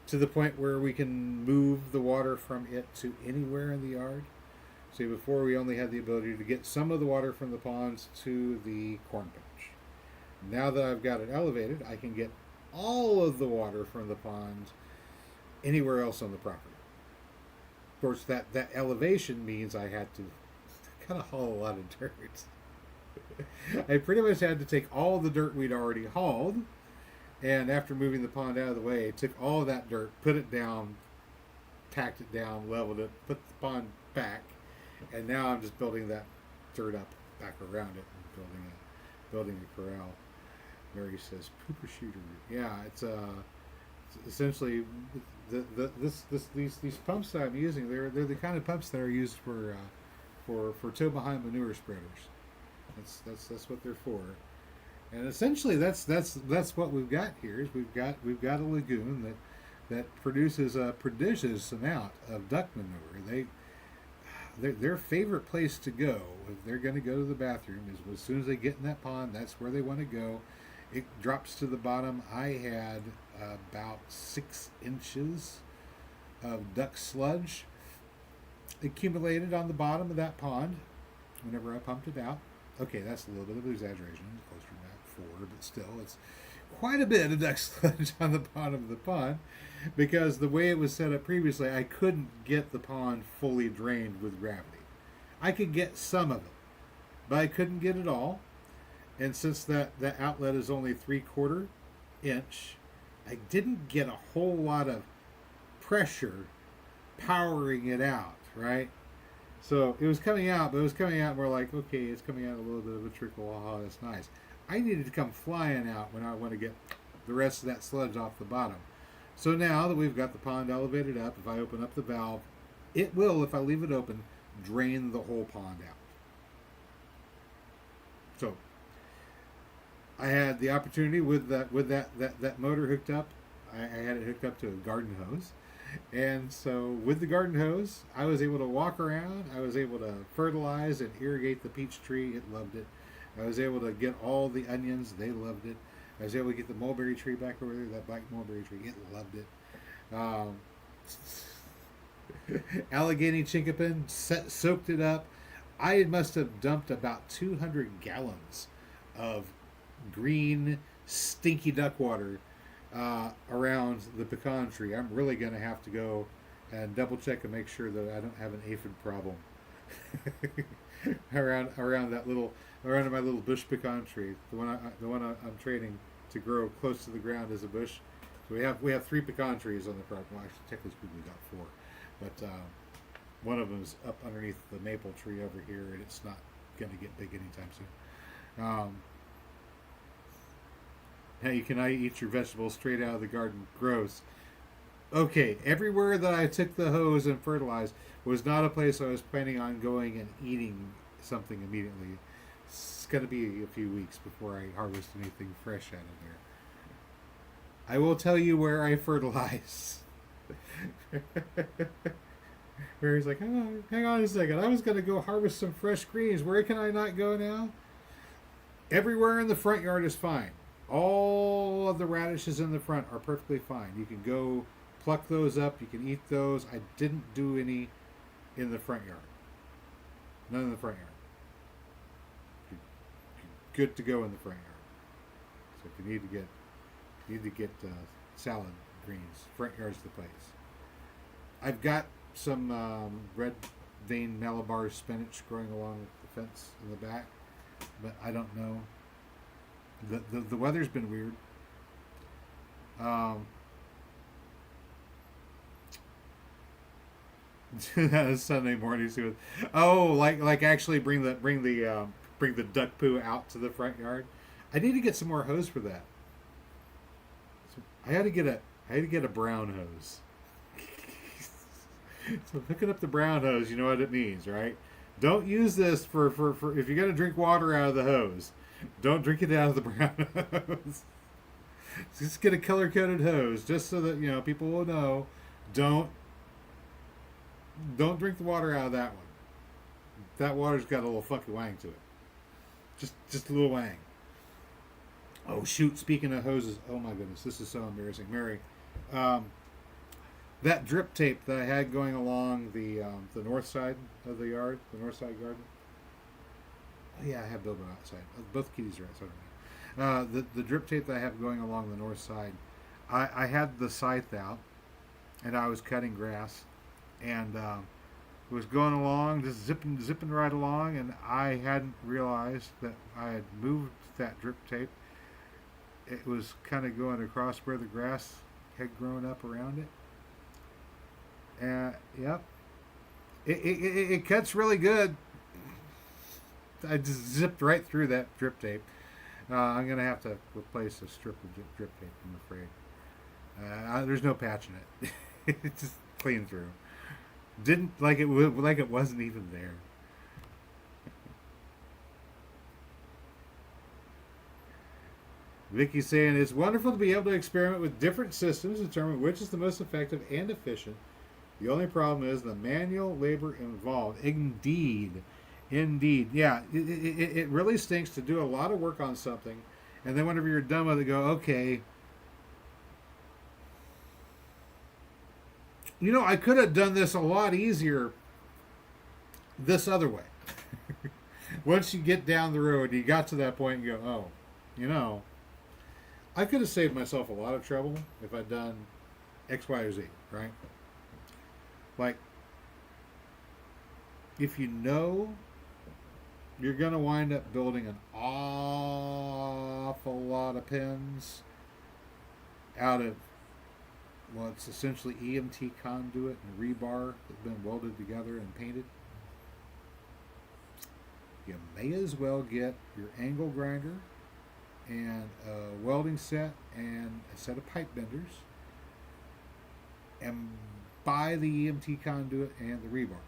[SPEAKER 1] to the point where we can move the water from it to anywhere in the yard. See, before we only had the ability to get some of the water from the ponds to the corn patch. Now that I've got it elevated, I can get all of the water from the pond anywhere else on the property. Of course, that elevation means I had to kind of haul a lot of dirt. I pretty much had to take all the dirt we'd already hauled, and after moving the pond out of the way, took all of that dirt, put it down, packed it down, leveled it, put the pond back, and now I'm just building that dirt up back around it and building a corral. Mary says, "Pooper shooter." Yeah, it's essentially these pumps that I'm using. They're the kind of pumps that are used for tow behind manure spreaders. That's what they're for. And essentially that's what we've got here. Is we've got a lagoon that produces a prodigious amount of duck manure. Their favorite place to go if they're going to go to the bathroom is as soon as they get in that pond. That's where they want to go. It drops to the bottom. I had about 6 inches of duck sludge accumulated on the bottom of that pond whenever I pumped it out. Okay, that's a little bit of an exaggeration, closer to about 4, but still, it's quite a bit of duck sludge on the bottom of the pond, because the way it was set up previously, I couldn't get the pond fully drained with gravity. I could get some of it, but I couldn't get it all, and since that outlet is only 3/4 inch, I didn't get a whole lot of pressure powering it out, right? So it was coming out, but it was coming out more like, okay, it's coming out a little bit of a trickle. Oh, that's nice. I needed to come flying out when I want to get the rest of that sludge off the bottom. So now that we've got the pond elevated up, if I open up the valve, it will, if I leave it open, drain the whole pond out. So I had the opportunity with that motor hooked up. I had it hooked up to a garden hose. And so with the garden hose, I was able to walk around. I was able to fertilize and irrigate the peach tree. It loved it. I was able to get all the onions. They loved it. I was able to get the mulberry tree back over there, that black mulberry tree. It loved it. Allegheny chinkapin, soaked it up. I must have dumped about 200 gallons of green, stinky duck water around the pecan tree. I'm really going to have to go and double check and make sure that I don't have an aphid problem around my little bush pecan tree. The one I'm training to grow close to the ground as a bush. So we have 3 pecan trees on the property. Well, actually, technically we got 4, but one of them is up underneath the maple tree over here, and it's not going to get big anytime soon. Hey, can I eat your vegetables straight out of the garden? Gross. Okay, everywhere that I took the hose and fertilized was not a place I was planning on going and eating something immediately. It's going to be a few weeks before I harvest anything fresh out of there. I will tell you where I fertilize. Mary's like, hang on a second. I was going to go harvest some fresh greens. Where can I not go now? Everywhere in the front yard is fine. All of the radishes in the front are perfectly fine. You can go pluck those up. You can eat those. I didn't do any in the front yard. None in the front yard. You're good to go in the front yard. So if you need to get salad greens, front yard's the place. I've got some red vein Malabar spinach growing along the fence in the back, but I don't know. The weather's been weird. Sunday morning, like actually bring the duck poo out to the front yard. I need to get some more hose for that. So I had to get a brown hose. So hooking up the brown hose, you know what it means, right? Don't use this for if you're gonna drink water out of the hose. Don't drink it out of the brown hose. Just get a color coded hose, just so that people will know. Don't drink the water out of that one. That water's got a little funky wang to it. Just a little wang. Oh shoot! Speaking of hoses, oh my goodness, this is so embarrassing, Mary. That drip tape that I had going along the north side of the yard, the north side garden. Oh yeah, I have Bilbo outside. Both kitties are outside. The drip tape that I have going along the north side, I had the scythe out, and I was cutting grass, and was going along, just zipping right along, and I hadn't realized that I had moved that drip tape. It was kind of going across where the grass had grown up around it. Yep. It cuts really good. I just zipped right through that drip tape. I'm going to have to replace a strip of drip tape, I'm afraid. There's no patching it. It's just clean through. Didn't like it wasn't even there. Vicky's saying it's wonderful to be able to experiment with different systems, determine which is the most effective and efficient. The only problem is the manual labor involved. Indeed. Yeah, it really stinks to do a lot of work on something, and then whenever you're done with it, go, okay, I could have done this a lot easier this other way. Once you get down the road, you got to that point and go, oh, I could have saved myself a lot of trouble if I'd done X, Y, or Z, right? Like, if you know you're going to wind up building an awful lot of pins out of, it's essentially EMT conduit and rebar that's been welded together and painted, you may as well get your angle grinder and a welding set and a set of pipe benders and buy the EMT conduit and the rebar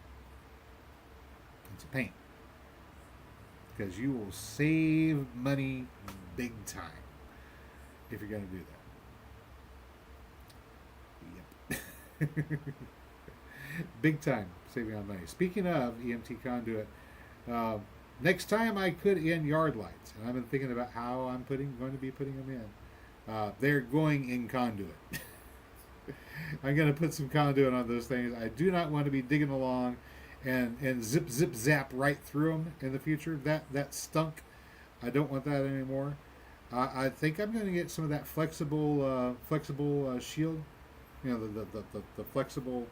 [SPEAKER 1] and some paint, because you will save money big time if you're going to do that. Yep. Big time saving on money. Speaking of EMT conduit, next time I put in yard lights, and I've been thinking about how I'm going to be putting them in. They're going in conduit. I'm going to put some conduit on those things. I do not want to be digging along and zip zap right through them in the future. That stunk. I don't want that anymore. I think I'm going to get some of that flexible shield. The flexible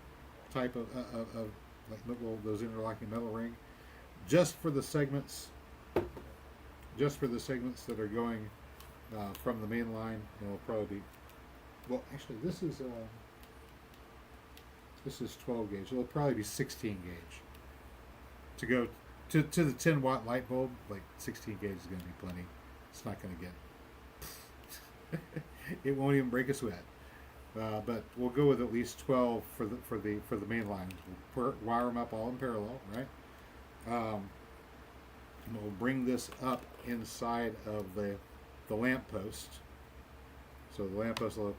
[SPEAKER 1] type of like those interlocking metal ring, just for the segments that are going from the main line. It'll probably be, well, actually this is 12 gauge. It'll probably be 16 gauge to go to the 10 watt light bulb. Like 16 gauge is going to be plenty. It's not going to get it won't even break a sweat. But we'll go with at least 12 for the main line. We'll wire them up all in parallel, right? And we'll bring this up inside of the lamp post. So the lamp post will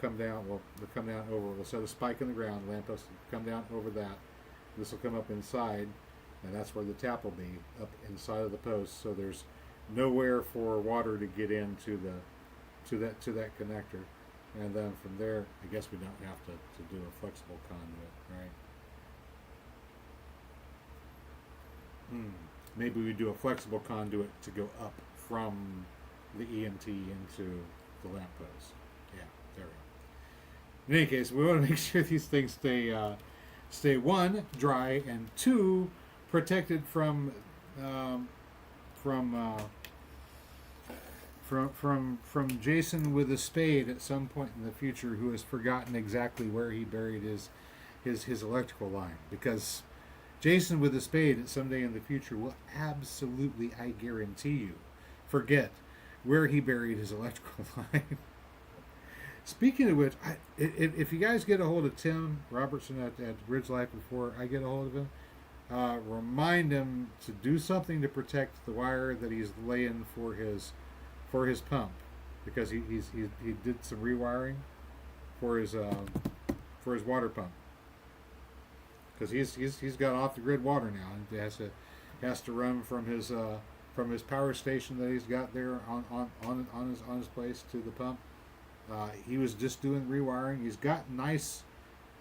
[SPEAKER 1] come down. We'll come down over. We'll set a spike in the ground. The lamp post will come down over that. This will come up inside, and that's where the tap will be, up inside of the post. So there's nowhere for water to get into to that connector. And then from there, I guess we don't have to do a flexible conduit, right? Maybe we do a flexible conduit to go up from the EMT into the lamppost. Yeah, there we go. In any case, we want to make sure these things stay one, dry, and two, protected from Jason with a spade at some point in the future, who has forgotten exactly where he buried his electrical line. Because Jason with a spade at someday in the future will absolutely, I guarantee you, forget where he buried his electrical line. Speaking of which, if you guys get a hold of Tim Robertson at Bridge Life before I get a hold of him, remind him to do something to protect the wire that he's laying for his pump, because he did some rewiring for his water pump, because he's got off the grid water now, and has to run from his power station that he's got there on his place to the pump. He was just doing rewiring. He's got nice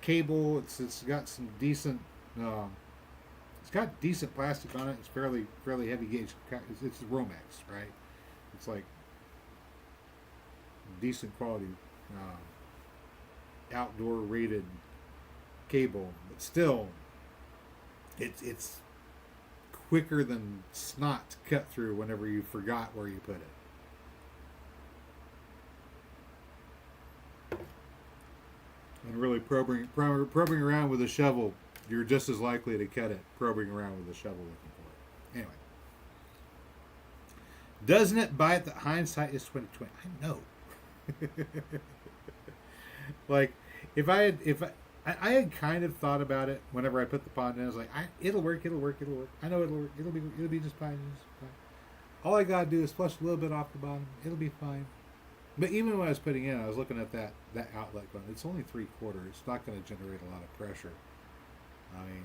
[SPEAKER 1] cable. It's got some decent. It's got decent plastic on it. It's fairly heavy gauge. It's Romex, right? It's like decent quality outdoor rated cable, but still, it's quicker than snot to cut through whenever you forgot where you put it. And really probing around with a shovel, you're just as likely to cut it probing around with a shovel looking for it. Anyway, doesn't it bite that hindsight is 2020? I know. Like, if I had kind of thought about it whenever I put the pond in. I was like, it'll work. I know it'll work. It'll be just fine. All I gotta do is flush a little bit off the bottom. It'll be fine. But even when I was putting in, I was looking at that outlet going, it's only 3/4. It's not going to generate a lot of pressure. I mean,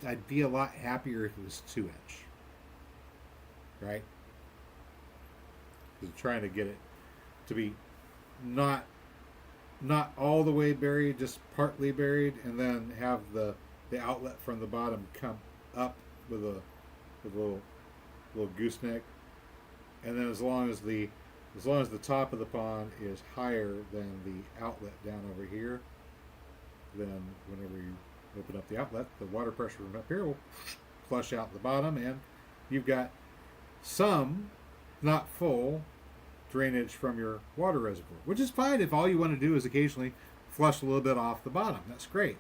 [SPEAKER 1] I'd be a lot happier if it was 2-inch, right? Because trying to get it to be not all the way buried, just partly buried, and then have the outlet from the bottom come up with a little gooseneck. And then as long as the top of the pond is higher than the outlet down over here, then whenever you open up the outlet, the water pressure from up here will flush out the bottom, and you've got some, not full, drainage from your water reservoir, which is fine if all you want to do is occasionally flush a little bit off the bottom. That's great.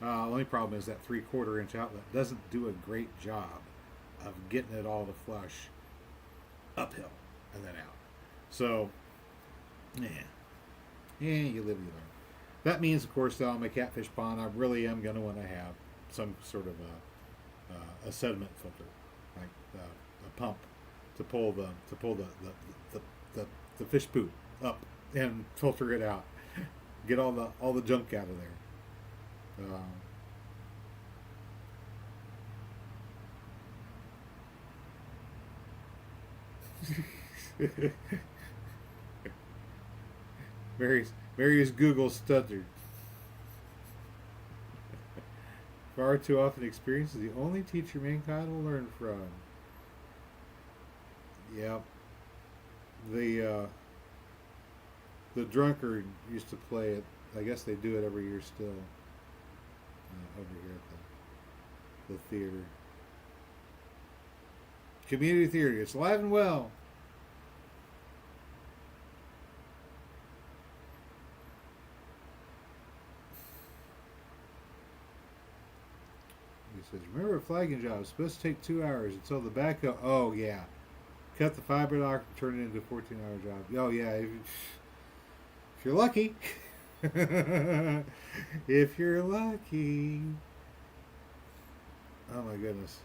[SPEAKER 1] Only problem is that 3/4 inch outlet doesn't do a great job of getting it all to flush uphill and then out. So, you live, you learn. That means, of course, that on my catfish pond, I really am going to want to have some sort of a sediment filter, like a pump to pull the fish poop up and filter it out, get all the junk out of there. Mary's Google stuttered. Far too often experience is the only teacher mankind will learn from. Yep. The drunkard used to play it. I guess they do it every year still. Over here at the theater. Community theater. It's alive and well. He says, remember a flagging job. It's supposed to take 2 hours until the backhoe. Oh, yeah. Cut the fiber dock and turn it into a 14-hour job. Oh, yeah. If you're lucky. If you're lucky. Oh, my goodness.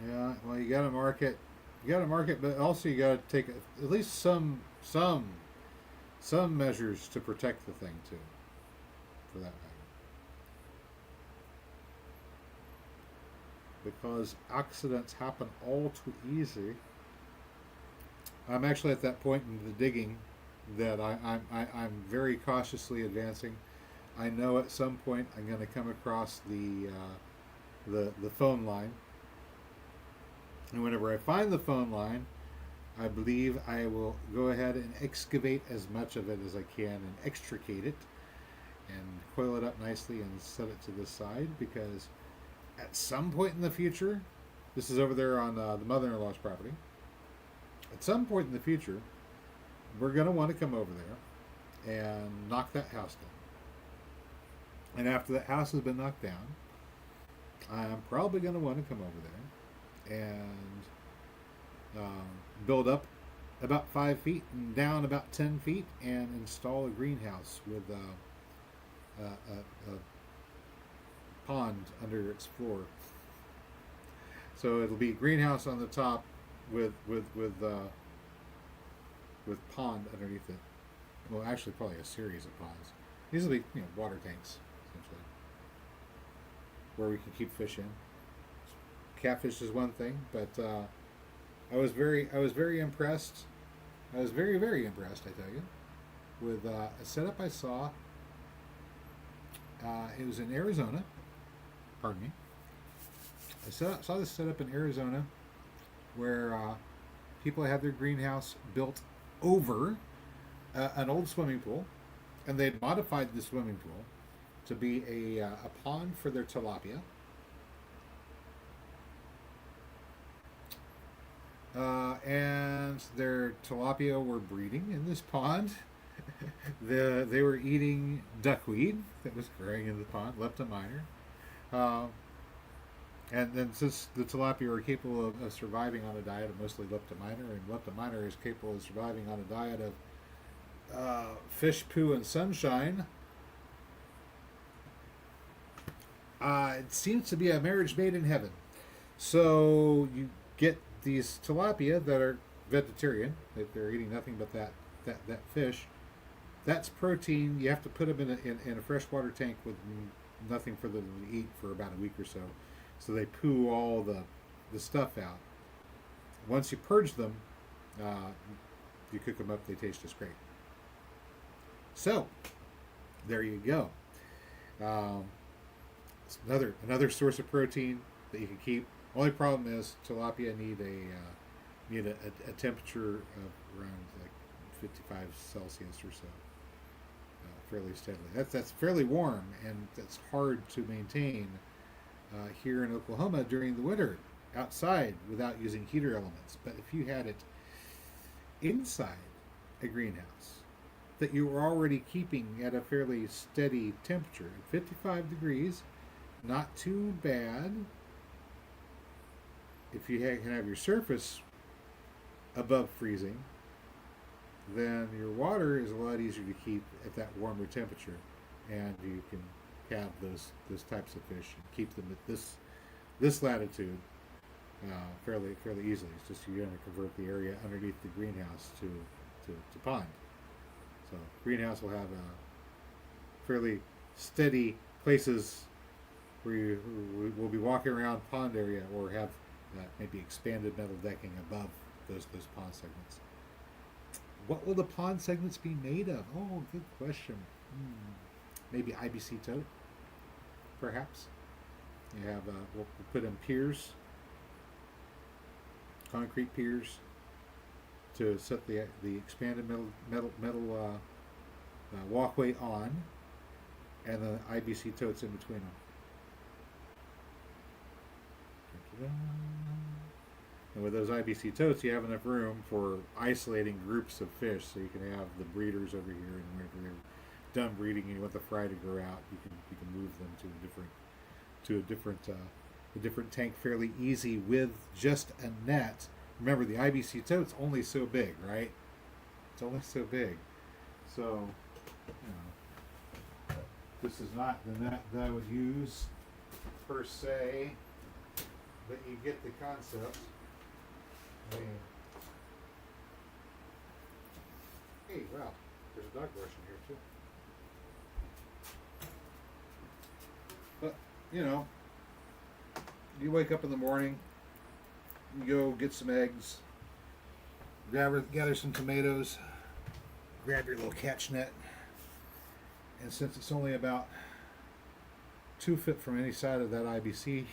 [SPEAKER 1] Yeah, well, you got to mark it. You got to mark it, but also you got to take at least some measures to protect the thing too, for that because accidents happen all too easy. I'm actually at that point in the digging that I'm very cautiously advancing. I know at some point I'm going to come across the phone line, and whenever I find the phone line, I believe I will go ahead and excavate as much of it as I can and extricate it and coil it up nicely and set it to the side, because at some point in the future, this is over there on the mother-in-law's property, at some point in the future, we're going to want to come over there and knock that house down. And after that house has been knocked down, I'm probably going to want to come over there and build up about 5 feet and down about 10 feet and install a greenhouse with a pond under its floor. So it'll be greenhouse on the top with pond underneath it. Well, actually, probably a series of ponds. These will be, water tanks essentially, where we can keep fish in. Catfish is one thing, but I was very impressed. I was very, very impressed, I tell you, with a setup I saw. It was in Arizona. Pardon me. I saw this setup in Arizona where people had their greenhouse built over an old swimming pool, and they'd modified the swimming pool to be a pond for their tilapia. And their tilapia were breeding in this pond. They were eating duckweed that was growing in the pond, lepta minor. And then since the tilapia are capable of surviving on a diet of mostly lepta minor, and lepta minor is capable of surviving on a diet of fish, poo, and sunshine, it seems to be a marriage made in heaven. So you get these tilapia that are vegetarian, that they're eating nothing but that fish. That's protein. You have to put them in a freshwater tank with nothing for them to eat for about a week or so. So they poo all the stuff out. Once you purge them, you cook them up, they taste just great. So, there you go. It's another source of protein that you can keep. Only problem is tilapia need a temperature of around like 55 Celsius or so, fairly steadily. That's fairly warm, and that's hard to maintain here in Oklahoma during the winter outside without using heater elements. But if you had it inside a greenhouse that you were already keeping at a fairly steady temperature, at 55 degrees, not too bad. If you can have your surface above freezing, then your water is a lot easier to keep at that warmer temperature, and you can have those types of fish and keep them at this latitude fairly easily. It's just you're going to convert the area underneath the greenhouse to pond. So greenhouse will have fairly steady places where you will be walking around pond area, or have maybe expanded metal decking above those pond segments. What will the pond segments be made of? Oh, good question. Maybe IBC tote, perhaps. You have we'll put in piers, concrete piers, to set the expanded metal walkway on, and the IBC totes in between them. And with those IBC totes, you have enough room for isolating groups of fish, so you can have the breeders over here, and whenever they're done breeding and you want the fry to grow out, you can move them to a different tank fairly easy with just a net. Remember, the IBC tote's only so big, right? It's only so big. So, this is not the net that I would use per se, but you get the concept. Hey, wow, there's a dog brush in here too. But, you wake up in the morning, you go get some eggs, gather some tomatoes, grab your little catch net, and since it's only about 2 feet from any side of that IBC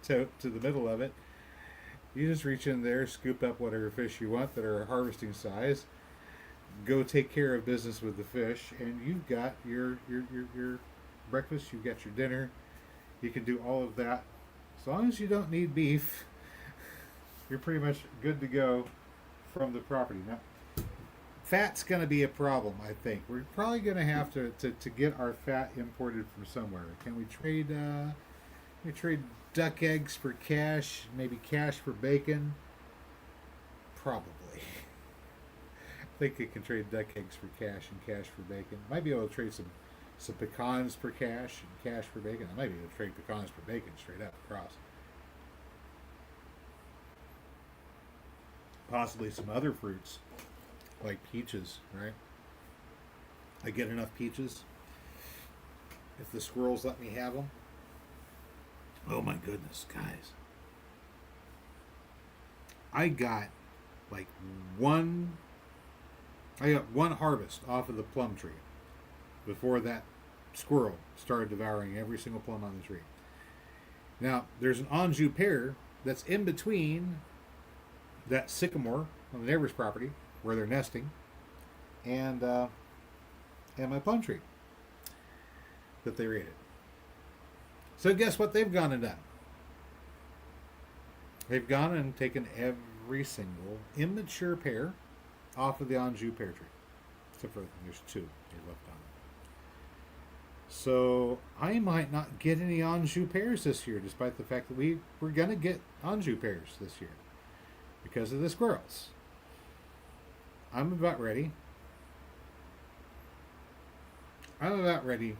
[SPEAKER 1] to the middle of it, you just reach in there, scoop up whatever fish you want that are harvesting size, go take care of business with the fish, and you've got your breakfast, you've got your dinner. You can do all of that. As long as you don't need beef, you're pretty much good to go from the property. Now, fat's going to be a problem, I think. We're probably going to have to get our fat imported from somewhere. Can we trade duck eggs for cash? Maybe cash for bacon? Probably. I think you can trade duck eggs for cash and cash for bacon. Might be able to trade some pecans for cash and cash for bacon. I might be able to trade pecans for bacon straight up across. Possibly some other fruits like peaches, right? I get enough peaches if the squirrels let me have them. Oh my goodness, guys. I got one harvest off of the plum tree before that squirrel started devouring every single plum on the tree. Now, there's an Anjou pear that's in between that sycamore on the neighbor's property where they're nesting and my plum tree that they raided. So guess what they've gone and done? They've gone and taken every single immature pear off of the Anjou pear tree. Except for there's 2 they left on it. So I might not get any Anjou pears this year, despite the fact that we're going to get Anjou pears this year because of the squirrels. I'm about ready. I'm about ready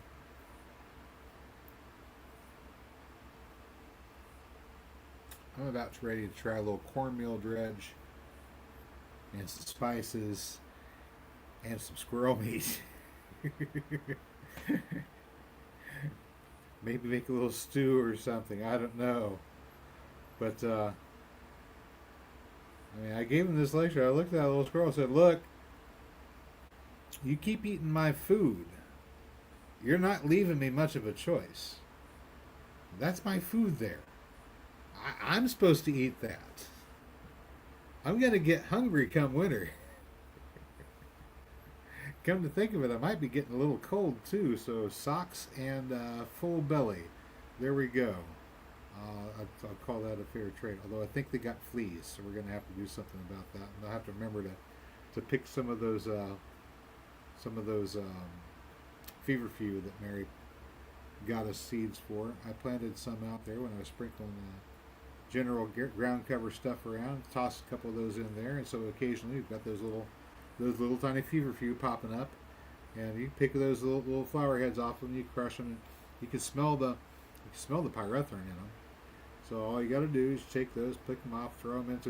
[SPEAKER 1] to try a little cornmeal dredge and some spices and some squirrel meat. Maybe make a little stew or something. I don't know. But, I gave him this lecture. I looked at that little squirrel and said, look, you keep eating my food. You're not leaving me much of a choice. That's my food there. I'm supposed to eat that. I'm going to get hungry come winter. Come to think of it, I might be getting a little cold too, so socks and full belly. There we go. I'll call that a fair trade, although I think they got fleas, so we're going to have to do something about that. And I'll have to remember to pick some of those feverfew that Mary got us seeds for. I planted some out there when I was sprinkling general ground cover stuff around. Tossed a couple of those in there, and so occasionally you've got those little tiny feverfew popping up, and you pick those little flower heads off them, you crush them, and you can smell the pyrethrin in them. So all you got to do is take those, pick them off, throw them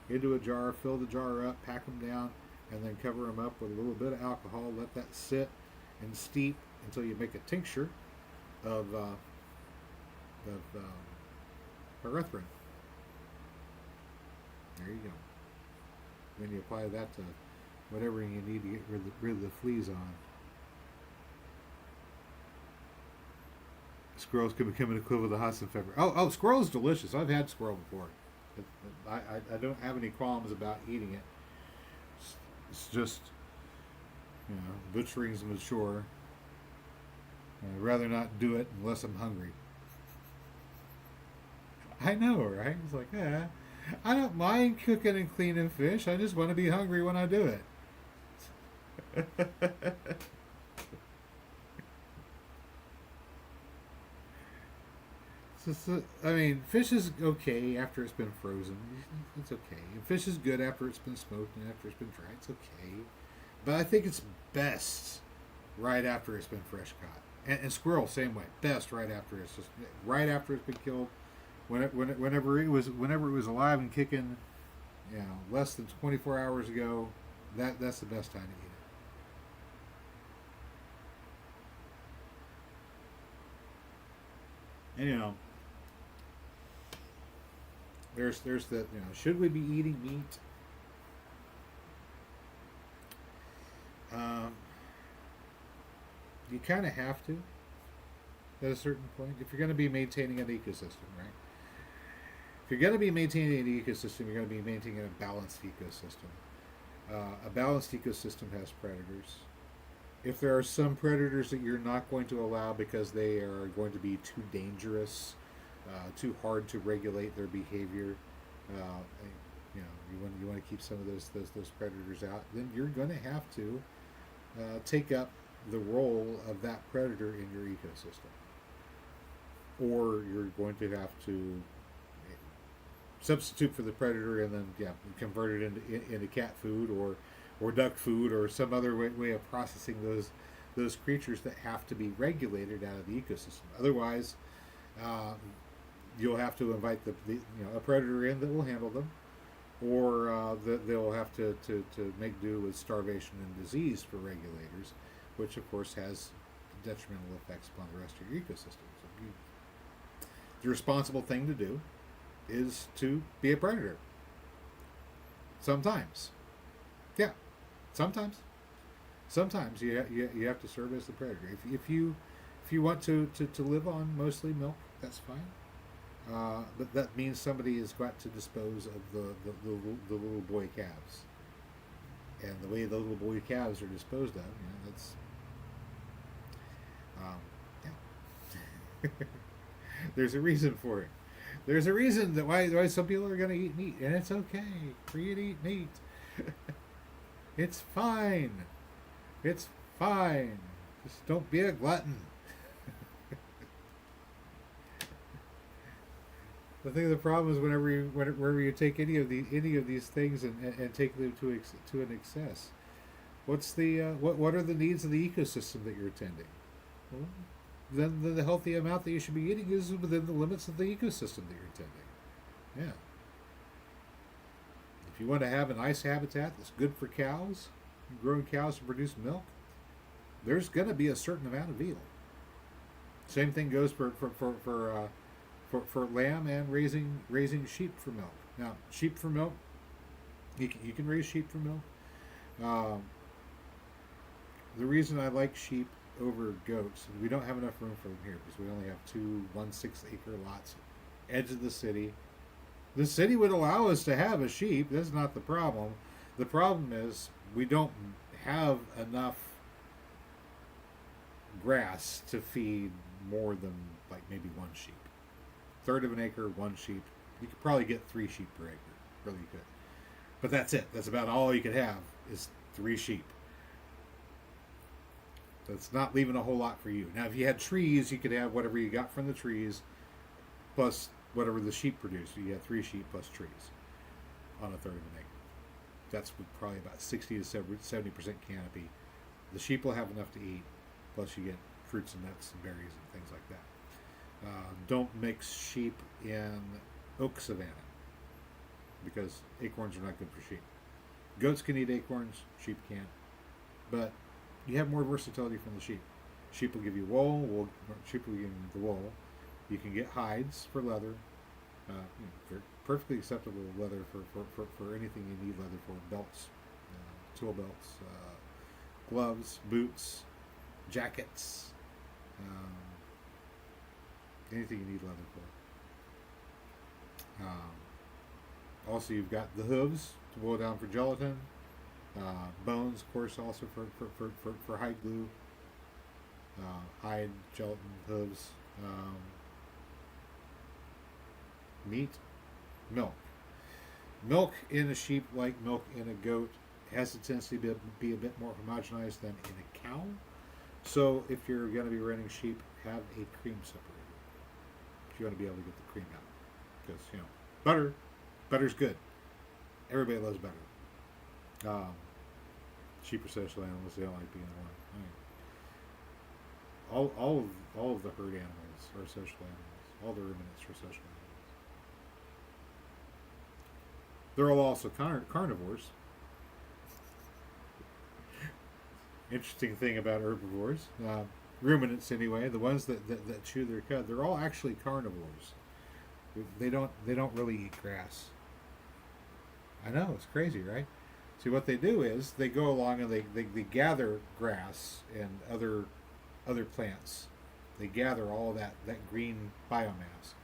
[SPEAKER 1] into a jar, fill the jar up, pack them down, and then cover them up with a little bit of alcohol. Let that sit and steep until you make a tincture of pyrethrin. There you go. Then you apply that to whatever you need to get rid of the fleas on. Squirrels can become an equivalent of hot and pepper. Oh, squirrel is delicious. I've had squirrel before. I don't have any qualms about eating it. It's just, butchering's mature. I'd rather not do it unless I'm hungry. I know, right? It's like, I don't mind cooking and cleaning fish. I just want to be hungry when I do it. Fish is okay after it's been frozen. It's okay. And fish is good after it's been smoked and after it's been dried. It's okay. But I think it's best right after it's been fresh caught. And squirrel, same way. Best right after it's been killed. Whenever it was alive and kicking, less than 24 hours ago, that's the best time to eat it. And There's the, should we be eating meat? Um, you kind of have to at a certain point if you're going to be maintaining an ecosystem, right? If you're going to be maintaining an ecosystem, you're going to be maintaining a balanced ecosystem. A balanced ecosystem has predators. If there are some predators that you're not going to allow because they are going to be too dangerous, too hard to regulate their behavior, you want to keep some of those predators out, then you're going to have to take up the role of that predator in your ecosystem, or you're going to have to substitute for the predator and then convert it into cat food or duck food or some other way of processing those creatures that have to be regulated out of the ecosystem. Otherwise, you'll have to invite a predator in that will handle them, or they'll have to make do with starvation and disease for regulators, which of course has detrimental effects upon the rest of your ecosystem. So the responsible thing to do is to be a predator. Sometimes, yeah, sometimes you have to serve as the predator. If you want to live on mostly milk, that's fine. But that means somebody has got to dispose of the little boy calves, and the way those little boy calves are disposed of, that's yeah. There's a reason for it. There's a reason that why some people are going to eat meat, and it's okay for you to eat meat. It's fine. It's fine. Just don't be a glutton. I think the problem is whenever you take any of these things and take them to an excess. What are the needs of the ecosystem that you're attending? Well, then the healthy amount that you should be eating is within the limits of the ecosystem that you're attending. Yeah. If you want to have a nice habitat that's good for cows, growing cows to produce milk, there's going to be a certain amount of veal. Same thing goes for lamb and raising sheep for milk. Now, sheep for milk, you can raise sheep for milk. The reason I like sheep over goats, and we don't have enough room for them here because we only have 2 1/6 acre lots, edge of the city. The city would allow us to have a sheep. That's not the problem. The problem is we don't have enough grass to feed more than like maybe 1 sheep. Third of an acre, 1 sheep. You could probably get 3 sheep per acre. Really good. But that's it. That's about all you could have is 3 sheep. That's not leaving a whole lot for you. Now, if you had trees, you could have whatever you got from the trees plus whatever the sheep produce. So you have 3 sheep plus trees on a third of an acre. That's probably about 60 to 70% canopy. The sheep will have enough to eat, plus you get fruits and nuts and berries and things like that. Don't mix sheep in oak savanna because acorns are not good for sheep. Goats can eat acorns, sheep can't. But you have more versatility from the sheep. Sheep will give you wool, sheep will give you the wool. You can get hides for leather. Perfectly acceptable leather for anything you need leather for. Belts, tool belts, gloves, boots, jackets, anything you need leather for. Also, you've got the hooves to boil down for gelatin. Bones, of course, also for hide glue. Hide, gelatin, hooves. Meat, milk. Milk in a sheep, like milk in a goat, has a tendency to be a bit more homogenized than in a cow. So if you're going to be running sheep, have a cream separator. If you want to be able to get the cream out. Because, butter's good. Everybody loves butter. Sheep are social animals, they don't like being alone. All of the herd animals are social animals. All the ruminants are social animals. They're all also carnivores. Interesting thing about herbivores, ruminants anyway, the ones that chew their cud, they're all actually carnivores. They don't really eat grass. I know, it's crazy, right? See, what they do is they go along and they gather grass and other plants. They gather all that green biomass,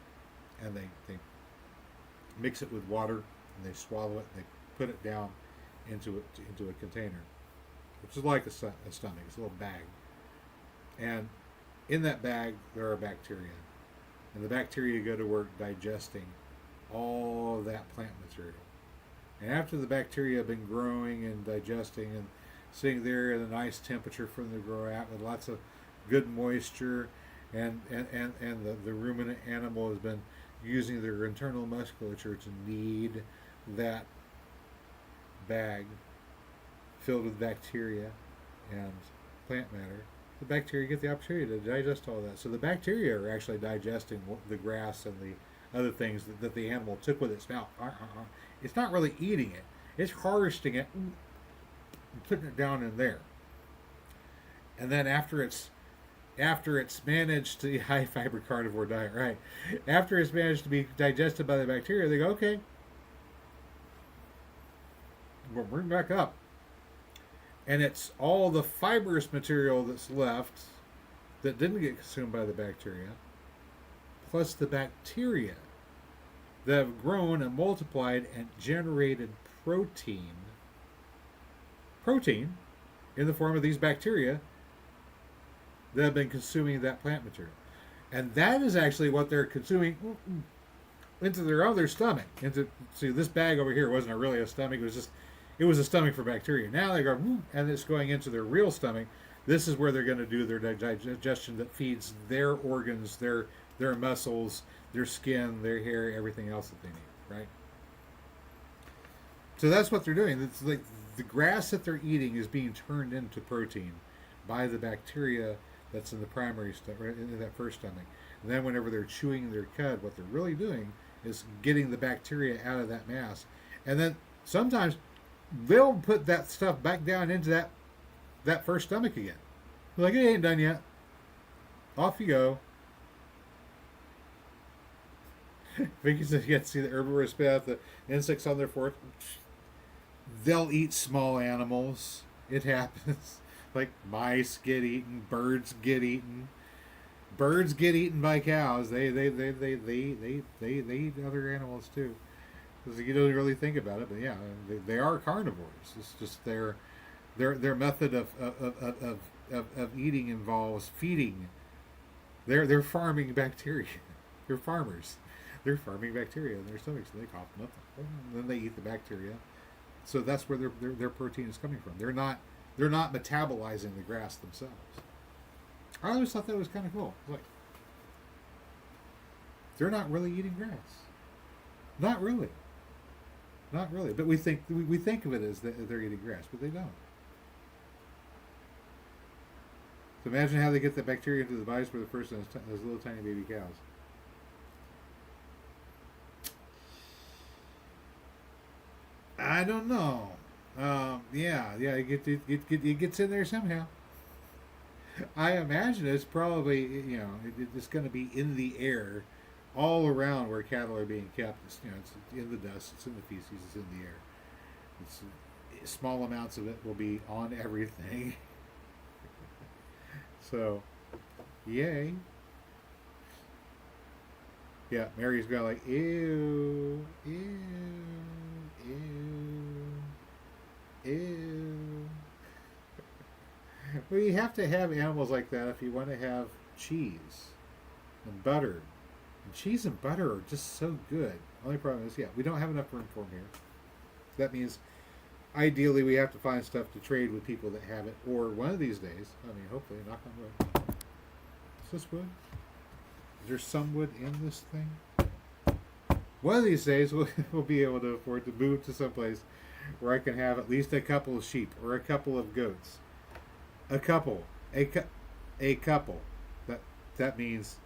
[SPEAKER 1] and they mix it with water, and they swallow it, and they put it down into a container, which is like a stomach. It's a little bag, and in that bag there are bacteria, and the bacteria go to work digesting all of that plant material. And after the bacteria have been growing and digesting and sitting there at a nice temperature for them to grow at with lots of good moisture, and the ruminant animal has been using their internal musculature to knead that bag filled with bacteria and plant matter, the bacteria get the opportunity to digest all that. So the bacteria are actually digesting the grass and the other things that the animal took with its mouth. It's not really eating it. It's harvesting it and putting it down in there. And then after it's managed to high fiber carnivore diet, right? After it's managed to be digested by the bacteria, they go, okay, we'll bring back up. And it's all the fibrous material that's left that didn't get consumed by the bacteria, plus the bacteria that have grown and multiplied and generated protein in the form of these bacteria that have been consuming that plant material. And that is actually what they're consuming into their other stomach. See, this bag over here wasn't really a stomach, it was a stomach for bacteria. Now they go, and it's going into their real stomach. This is where they're going to do their digestion that feeds their organs, their muscles, their skin, their hair, everything else that they need, right? So that's what they're doing. It's like the grass that they're eating is being turned into protein by the bacteria that's in the primary stomach, in that first stomach. And then whenever they're chewing their cud, what they're really doing is getting the bacteria out of that mass. And then sometimes they'll put that stuff back down into that first stomach again. They're like, it ain't done yet. Off you go. You can see the herbivores spit out the insects on their fork. They'll eat small animals. It happens. Like mice get eaten, birds get eaten. Birds get eaten by cows. They eat other animals too. Because you don't really think about it, but yeah, they are carnivores. It's just their method of eating involves feeding. They're farming bacteria. They're farmers. They're farming bacteria in their stomachs, and they cough them up, and then they eat the bacteria. So that's where their protein is coming from. They're not metabolizing the grass themselves. I always thought that was kind of cool. Like, they're not really eating grass. Not really. But we think of it as they're eating grass, but they don't. So imagine how they get the bacteria into the bodies for the first time, those little tiny baby cows. I don't know. It gets in there somehow. I imagine it's probably, it's going to be in the air all around where cattle are being kept. It's in the dust, it's in the feces, it's in the air. Small amounts of it will be on everything. So, yay. Yeah, Mary's going like, ew, ew, ew, ew. Well, you have to have animals like that if you want to have cheese and butter. And cheese and butter are just so good. Only problem is, we don't have enough room for them here. That means, ideally, we have to find stuff to trade with people that have it. Or one of these days, hopefully, knock on wood. Is this wood? Is there some wood in this thing? One of these days, we'll be able to afford to move to someplace where I can have at least a couple of sheep or a couple of goats. A couple. A couple. That means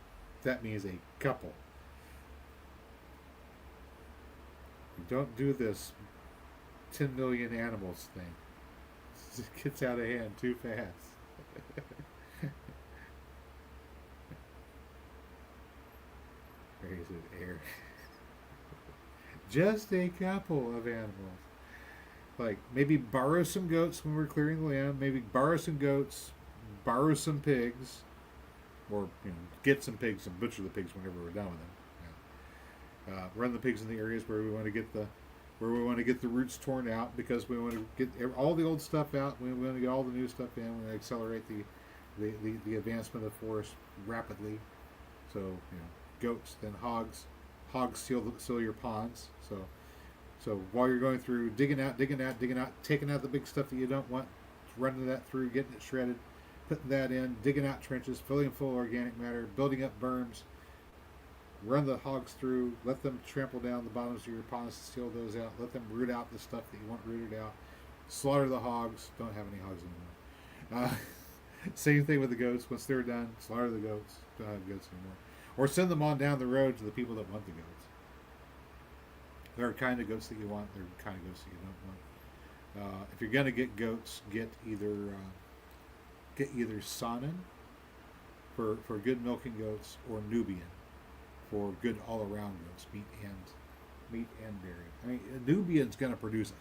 [SPEAKER 1] a couple. You don't do this 10 million animals thing. It gets out of hand too fast. Where is it? Air. Just a couple of animals. Like maybe borrow some goats when we're clearing the land. Maybe borrow some goats, borrow some pigs, or get some pigs and butcher the pigs whenever we're done with them. Run the pigs in the areas where we want to get the roots torn out because we want to get all the old stuff out. We want to get all the new stuff in. We want to accelerate the advancement of forest rapidly. So goats, then hogs. Hogs seal your ponds. So while you're going through digging out, taking out the big stuff that you don't want, running that through, getting it shredded, putting that in, digging out trenches, filling full of organic matter, building up berms. Run the hogs through, let them trample down the bottoms of your ponds to seal those out, let them root out the stuff that you want rooted out, slaughter the hogs, don't have any hogs anymore. Same thing with the goats, once they're done, slaughter the goats, don't have goats anymore. Or send them on down the road to the people that want the goats. There are kind of goats that you want, there are kind of goats that you don't want. If you're going to get goats, get either Saanen for good milking goats, or Nubian for good all-around goats, meat and dairy. I mean, a Nubian's going to produce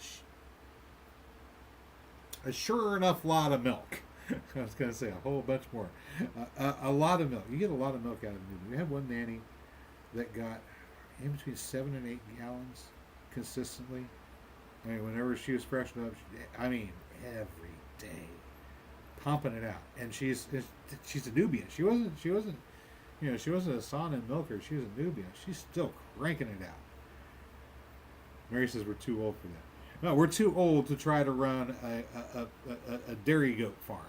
[SPEAKER 1] a sure enough lot of milk. I was going to say a whole bunch more. A lot of milk. You get a lot of milk out of Nubian. We had one nanny that got in between 7 and 8 gallons consistently. I mean, whenever she was freshened up, every day, pumping it out. And she's a Nubian. She wasn't a Saanen milker. She was a Nubian. She's still cranking it out. Mary says we're too old for that. No, we're too old to try to run a dairy goat farm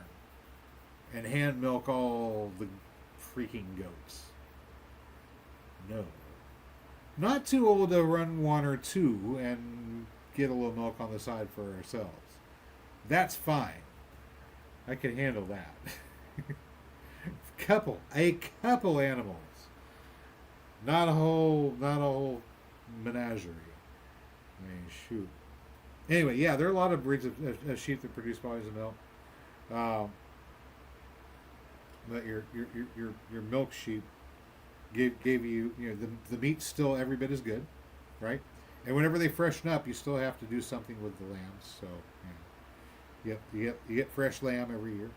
[SPEAKER 1] and hand milk all the freaking goats. No. Not too old to run one or two and get a little milk on the side for ourselves. That's fine. I can handle that. A couple animals. Not a whole menagerie. I mean, shoot. Anyway, yeah, there are a lot of breeds of sheep that produce volumes of milk. But your milk sheep gave you the meat's still every bit as good, right? And whenever they freshen up, you still have to do something with the lambs. So you get fresh lamb every year.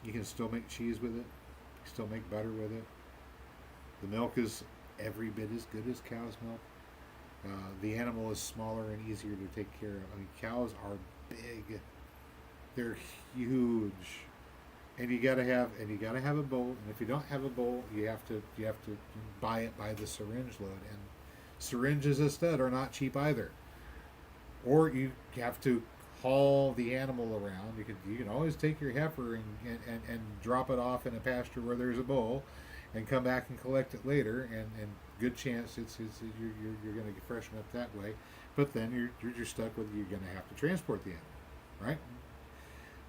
[SPEAKER 1] You can still make cheese with it. You can still make butter with it. The milk is every bit as good as cow's milk. The animal is smaller and easier to take care of. I mean, cows are big. They're huge. And you gotta have a bowl. And if you don't have a bowl, you have to buy it by the syringe load. And syringes a stud are not cheap either. Or you have to haul the animal around. You can always take your heifer and drop it off in a pasture where there's a bowl, and come back and collect it later. And good chance you're going to get freshened up that way. But then you're stuck with you're going to have to transport the animal, right?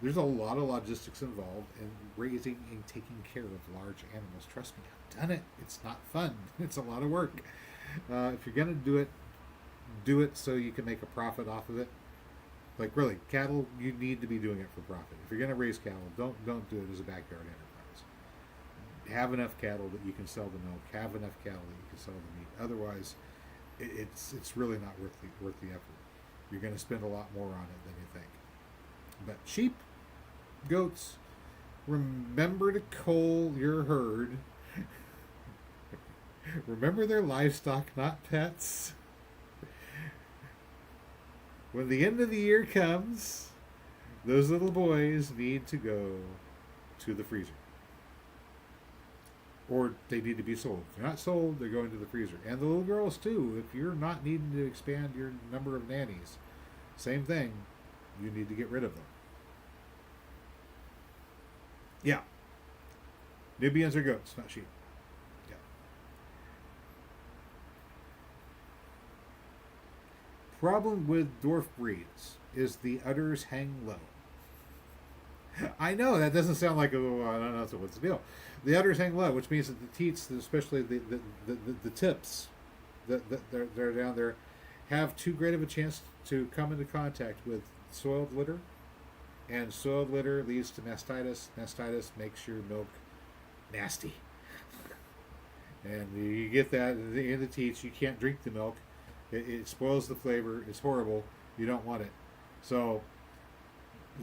[SPEAKER 1] There's a lot of logistics involved in raising and taking care of large animals. Trust me, I've done it. It's not fun. It's a lot of work. If you're going to do it so you can make a profit off of it. Like really, cattle, you need to be doing it for profit. If you're going to raise cattle, don't do it as a backyard enterprise. Have enough cattle that you can sell the milk. Have enough cattle that you can sell the meat. Otherwise, it's really not worth the effort. You're going to spend a lot more on it than you think. But sheep, goats, remember to cull your herd. Remember they're livestock, not pets. When the end of the year comes, those little boys need to go to the freezer. Or they need to be sold. If they're not sold, they're going to the freezer. And the little girls too. If you're not needing to expand your number of nannies, same thing. You need to get rid of them. Yeah. Nubians are goats, not sheep. Yeah. Problem with dwarf breeds is the udders hang low. I know that doesn't sound like I don't know. So what's the deal? The udders hang low, which means that the teats, especially the tips that they're down there, have too great of a chance to come into contact with soiled litter, and soiled litter leads to mastitis. Mastitis makes your milk nasty. And you get that in the teats. You can't drink the milk. It spoils the flavor. It's horrible. You don't want it. So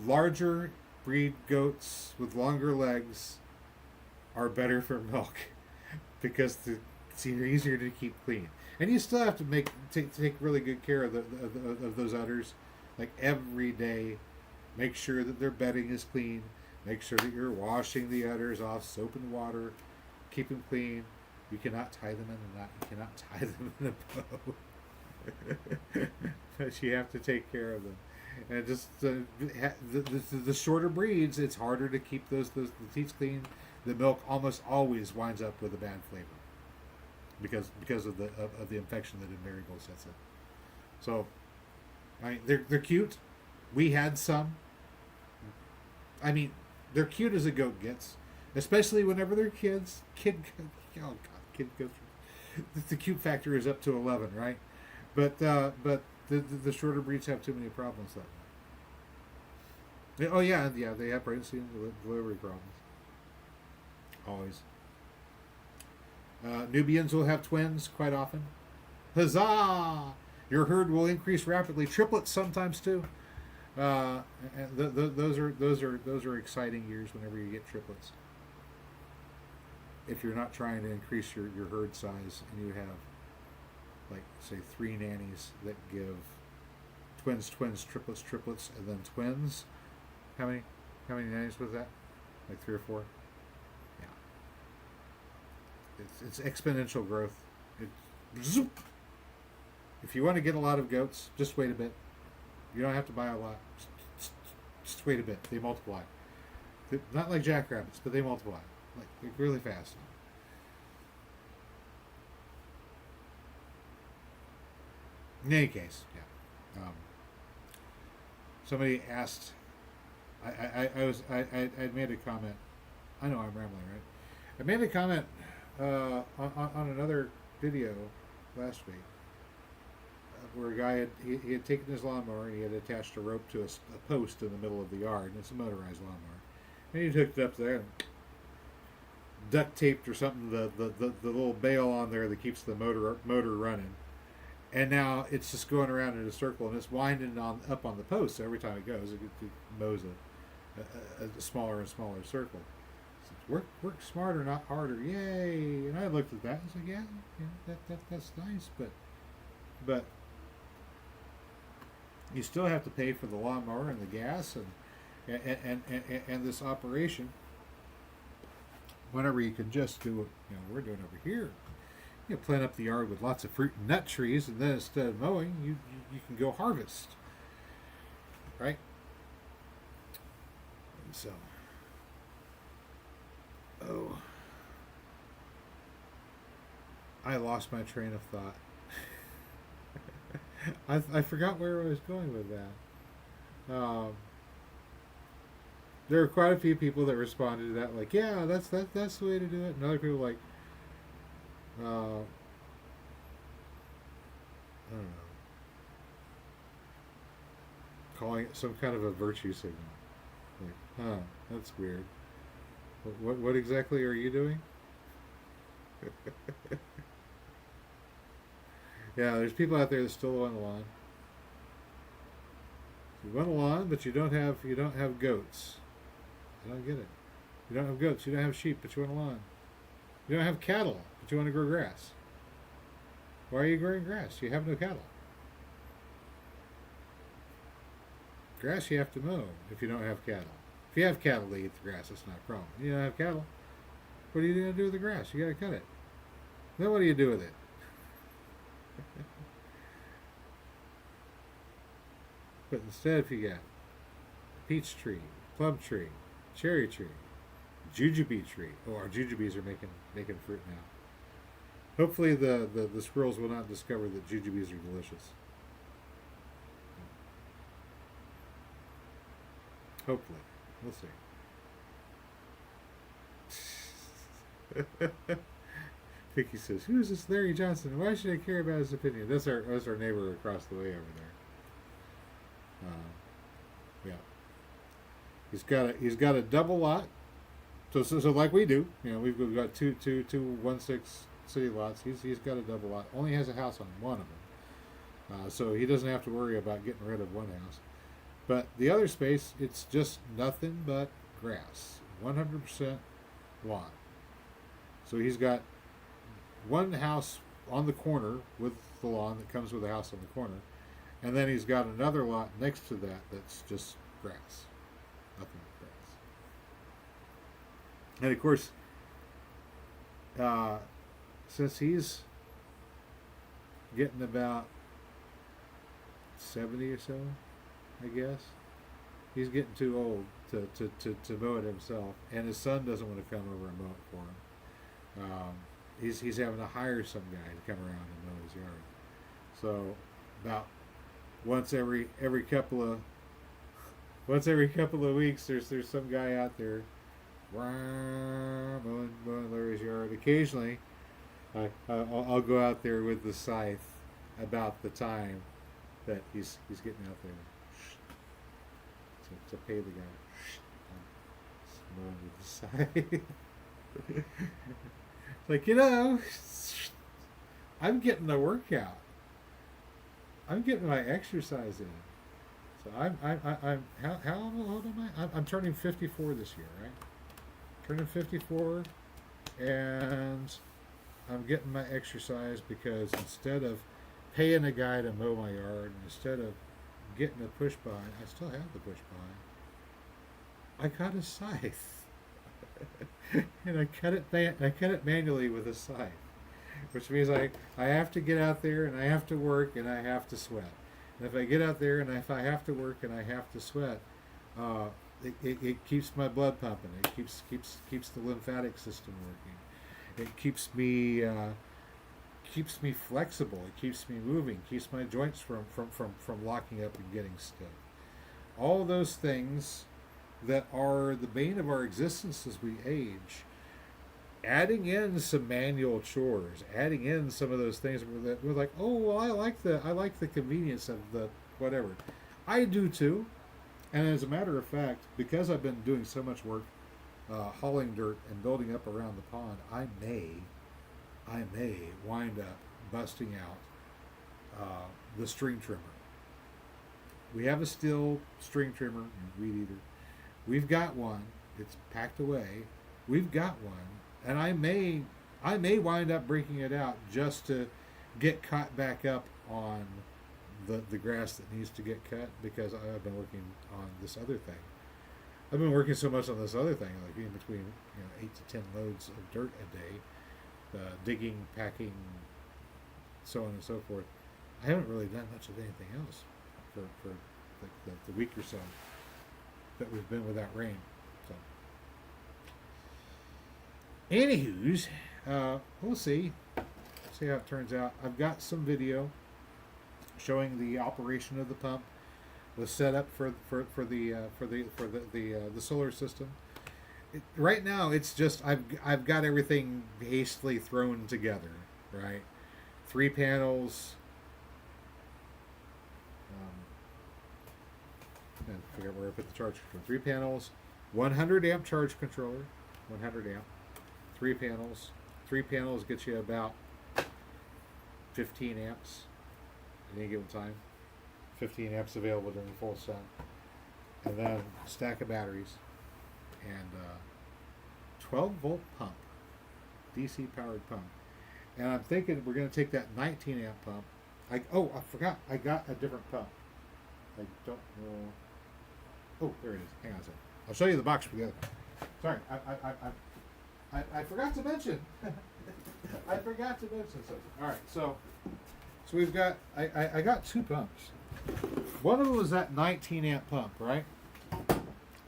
[SPEAKER 1] larger breed goats with longer legs are better for milk because it's easier to keep clean. And you still have to take really good care of those udders, like every day. Make sure that their bedding is clean. Make sure that you're washing the udders off soap and water. Keep them clean. You cannot tie them in a knot. You cannot tie them in a bow. But you have to take care of them. And just the shorter breeds, it's harder to keep the teats clean. The milk almost always winds up with a bad flavor because of the infection that invariably sets in. So, I mean, they're cute. We had some. I mean, they're cute as a goat gets, especially whenever they're kids. Kid goes. The cute factor is up to 11, right? But the shorter breeds have too many problems that way. Oh yeah, they have pregnancy and delivery problems. Always. Nubians will have twins quite often. Huzzah! Your herd will increase rapidly. Triplets sometimes too. And those are exciting years whenever you get triplets. If you're not trying to increase your herd size and you have, like, say 3 nannies that give twins, triplets, and then twins. How many nannies was that? Like 3 or 4? Yeah. It's exponential growth. Zoop. If you want to get a lot of goats, just wait a bit. You don't have to buy a lot. Just wait a bit. They multiply. Not like jackrabbits, but they multiply. Like really fast. In any case, yeah. Somebody asked. I made a comment. I know I'm rambling, right? I made a comment on another video last week where a guy he had taken his lawnmower and he had attached a rope to a post in the middle of the yard, and it's a motorized lawnmower, and he hooked it up there and duct taped or something the little bail on there that keeps the motor running, and now it's just going around in a circle and it's winding up on the post. So every time it goes, it mows a smaller and smaller circle. So work smarter, not harder. Yay! And I looked at that and said, yeah, that's nice, but you still have to pay for the lawnmower and the gas and this operation. Whenever you can just do what we're doing over here, plant up the yard with lots of fruit and nut trees, and then instead of mowing, you can go harvest, right? And so, I lost my train of thought. I forgot where I was going with that. There were quite a few people that responded to that, like, yeah, that's the way to do it. And other people like, I don't know, calling it some kind of a virtue signal. Like, that's weird. What exactly are you doing? Yeah, there's people out there that still want a lawn. You want a lawn, but you don't have goats. I don't get it. You don't have goats, you don't have sheep, but you want a lawn. You don't have cattle, but you want to grow grass. Why are you growing grass? You have no cattle. Grass you have to mow if you don't have cattle. If you have cattle, they eat the grass. That's not a problem. You don't have cattle. What are you going to do with the grass? You got to cut it. Then what do you do with it? But instead, if you got peach tree, plum tree, cherry tree, jujube tree. Oh, our jujubes are making fruit now. Hopefully the squirrels will not discover that jujubes are delicious. Hopefully. We'll see. Vicky says, "Who is this Larry Johnson? Why should I care about his opinion?" That's our neighbor across the way over there. Yeah. He's got a double lot. So like we do, we've got two 1/6 city lots. He's got a double lot. Only has a house on one of them, so he doesn't have to worry about getting rid of one house. But the other space, it's just nothing but grass, 100% lawn. So he's got one house on the corner with the lawn that comes with the house on the corner, and then he's got another lot next to that that's just grass, nothing but grass. And of course, since he's getting about 70 or so, I guess, he's getting too old to mow it himself, and his son doesn't want to come over and mow it for him. He's having to hire some guy to come around and mow his yard. So about once every couple of weeks, there's some guy out there mowing Larry's yard. Occasionally, I'll go out there with the scythe about the time that he's getting out there to pay the guy mowing with the scythe. Like, I'm getting a workout. I'm getting my exercise in. So I'm how old am I? I'm turning 54 this year, right? Turning 54, and I'm getting my exercise because instead of paying a guy to mow my yard, and instead of getting a push by, I still have the push by. I got a scythe. And I cut it manually with a scythe, which means I have to get out there and I have to work and I have to sweat. And if I get out there and if I have to work and I have to sweat, it keeps my blood pumping. It keeps the lymphatic system working. It keeps me flexible. It keeps me moving. Keeps my joints from locking up and getting stiff. All those things that are the bane of our existence as we age, adding in some manual chores, adding in some of those things that we're like, oh well, I like the convenience of the whatever. I do too, and as a matter of fact, because I've been doing so much work hauling dirt and building up around the pond, I may wind up busting out the string trimmer. We have a steel string trimmer and weed eater. We've got one. It's packed away. We've got one, and I may wind up breaking it out just to get caught back up on the grass that needs to get cut, because I've been working on this other thing. I've been working so much on this other thing, like in between 8 to 10 loads of dirt a day, digging, packing, so on and so forth. I haven't really done much of anything else for the week or so that we've been without rain. So, anywho's, we'll see how it turns out. I've got some video showing the operation of the pump, the setup for the solar system. Right now, it's just I've got everything hastily thrown together. Right, 3 panels. I forget where I put the charge controller. 3 panels, 100 amp charge controller, 100 amp, 3 panels. 3 panels get you about 15 amps at any given time. 15 amps available during the full sun. And then a stack of batteries and 12 volt pump, DC powered pump. And I'm thinking we're going to take that 19 amp pump. I forgot. I got a different pump. I don't know. Oh, there it is. Hang on a second. I'll show you the box for the other one. Sorry, I forgot to mention. I forgot to mention something. All right, so we've got. I got 2 pumps. One of them was that 19 amp pump, right?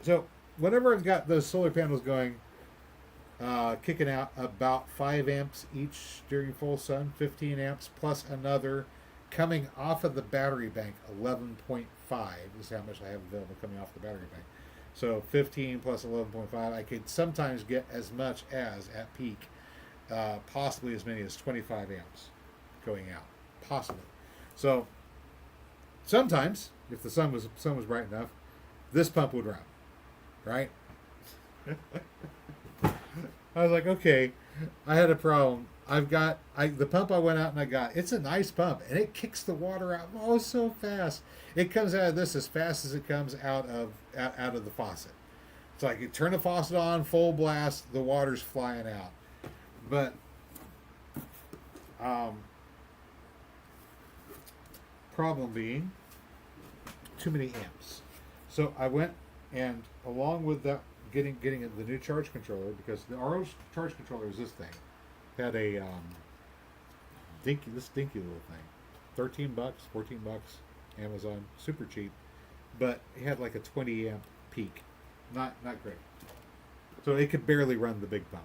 [SPEAKER 1] So whenever I've got those solar panels going, kicking out about 5 amps each during full sun, 15 amps plus another coming off of the battery bank, 11.5 is how much I have available coming off the battery bank. So 15 plus 11.5, I could sometimes get as much as, at peak, possibly as many as 25 amps going out, possibly. So sometimes, if the sun was bright enough, this pump would run, right? I was like, okay, I had a problem. the pump I went out and I got. It's a nice pump, and it kicks the water out so fast. It comes out of this as fast as it comes out of the faucet. It's like you turn the faucet on full blast, the water's flying out. But problem being too many amps. So I went and along with that, getting the new charge controller, because the RO charge controller is this thing. Had a dinky little thing, $13, $14, Amazon, super cheap, but it had like a 20 amp peak, not great. So it could barely run the big pump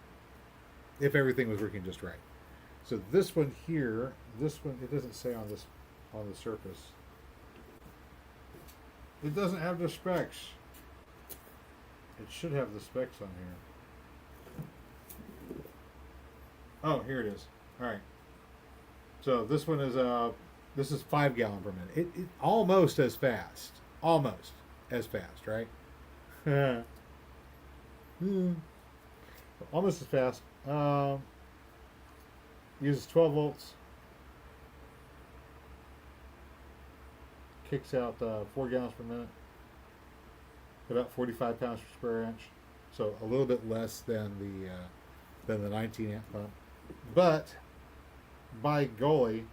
[SPEAKER 1] if everything was working just right. So this one here, it doesn't say on the surface. It doesn't have the specs. It should have the specs on here. Oh, here it is. All right. So this one is 5 gallon per minute. It almost as fast. Almost as fast, right? Almost as fast. Uses 12 volts. Kicks out 4 gallons per minute. About 45 pounds per square inch. So a little bit less than the 19 amp pump. But by golly,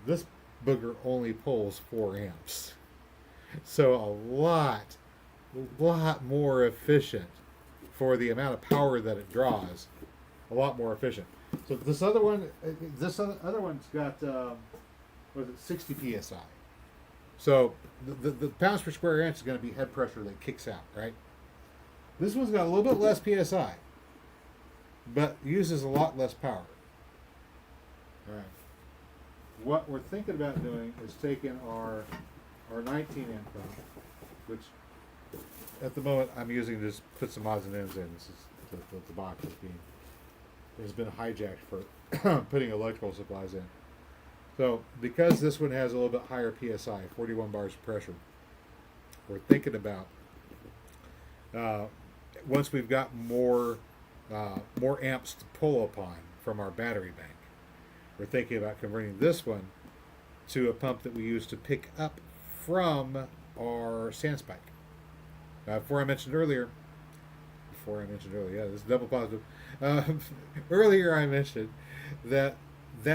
[SPEAKER 1] this booger only pulls 4 amps. So a lot more efficient for the amount of power that it draws. A lot more efficient. So this other one's got was it 60 psi. So the pounds per square inch is going to be head pressure that kicks out, right? This one's got a little bit less psi, but uses a lot less power. All right. What we're thinking about doing is taking our 19 amp pump, which at the moment I'm using to just put some odds and ends in. This is the box has been hijacked for putting electrical supplies in. So because this one has a little bit higher psi, 41 bars of pressure, we're thinking about once we've got more amps to pull upon from our battery bank, we're thinking about converting this one to a pump that we use to pick up from our sand spike. Before I mentioned earlier, yeah, this is double positive. Earlier I mentioned that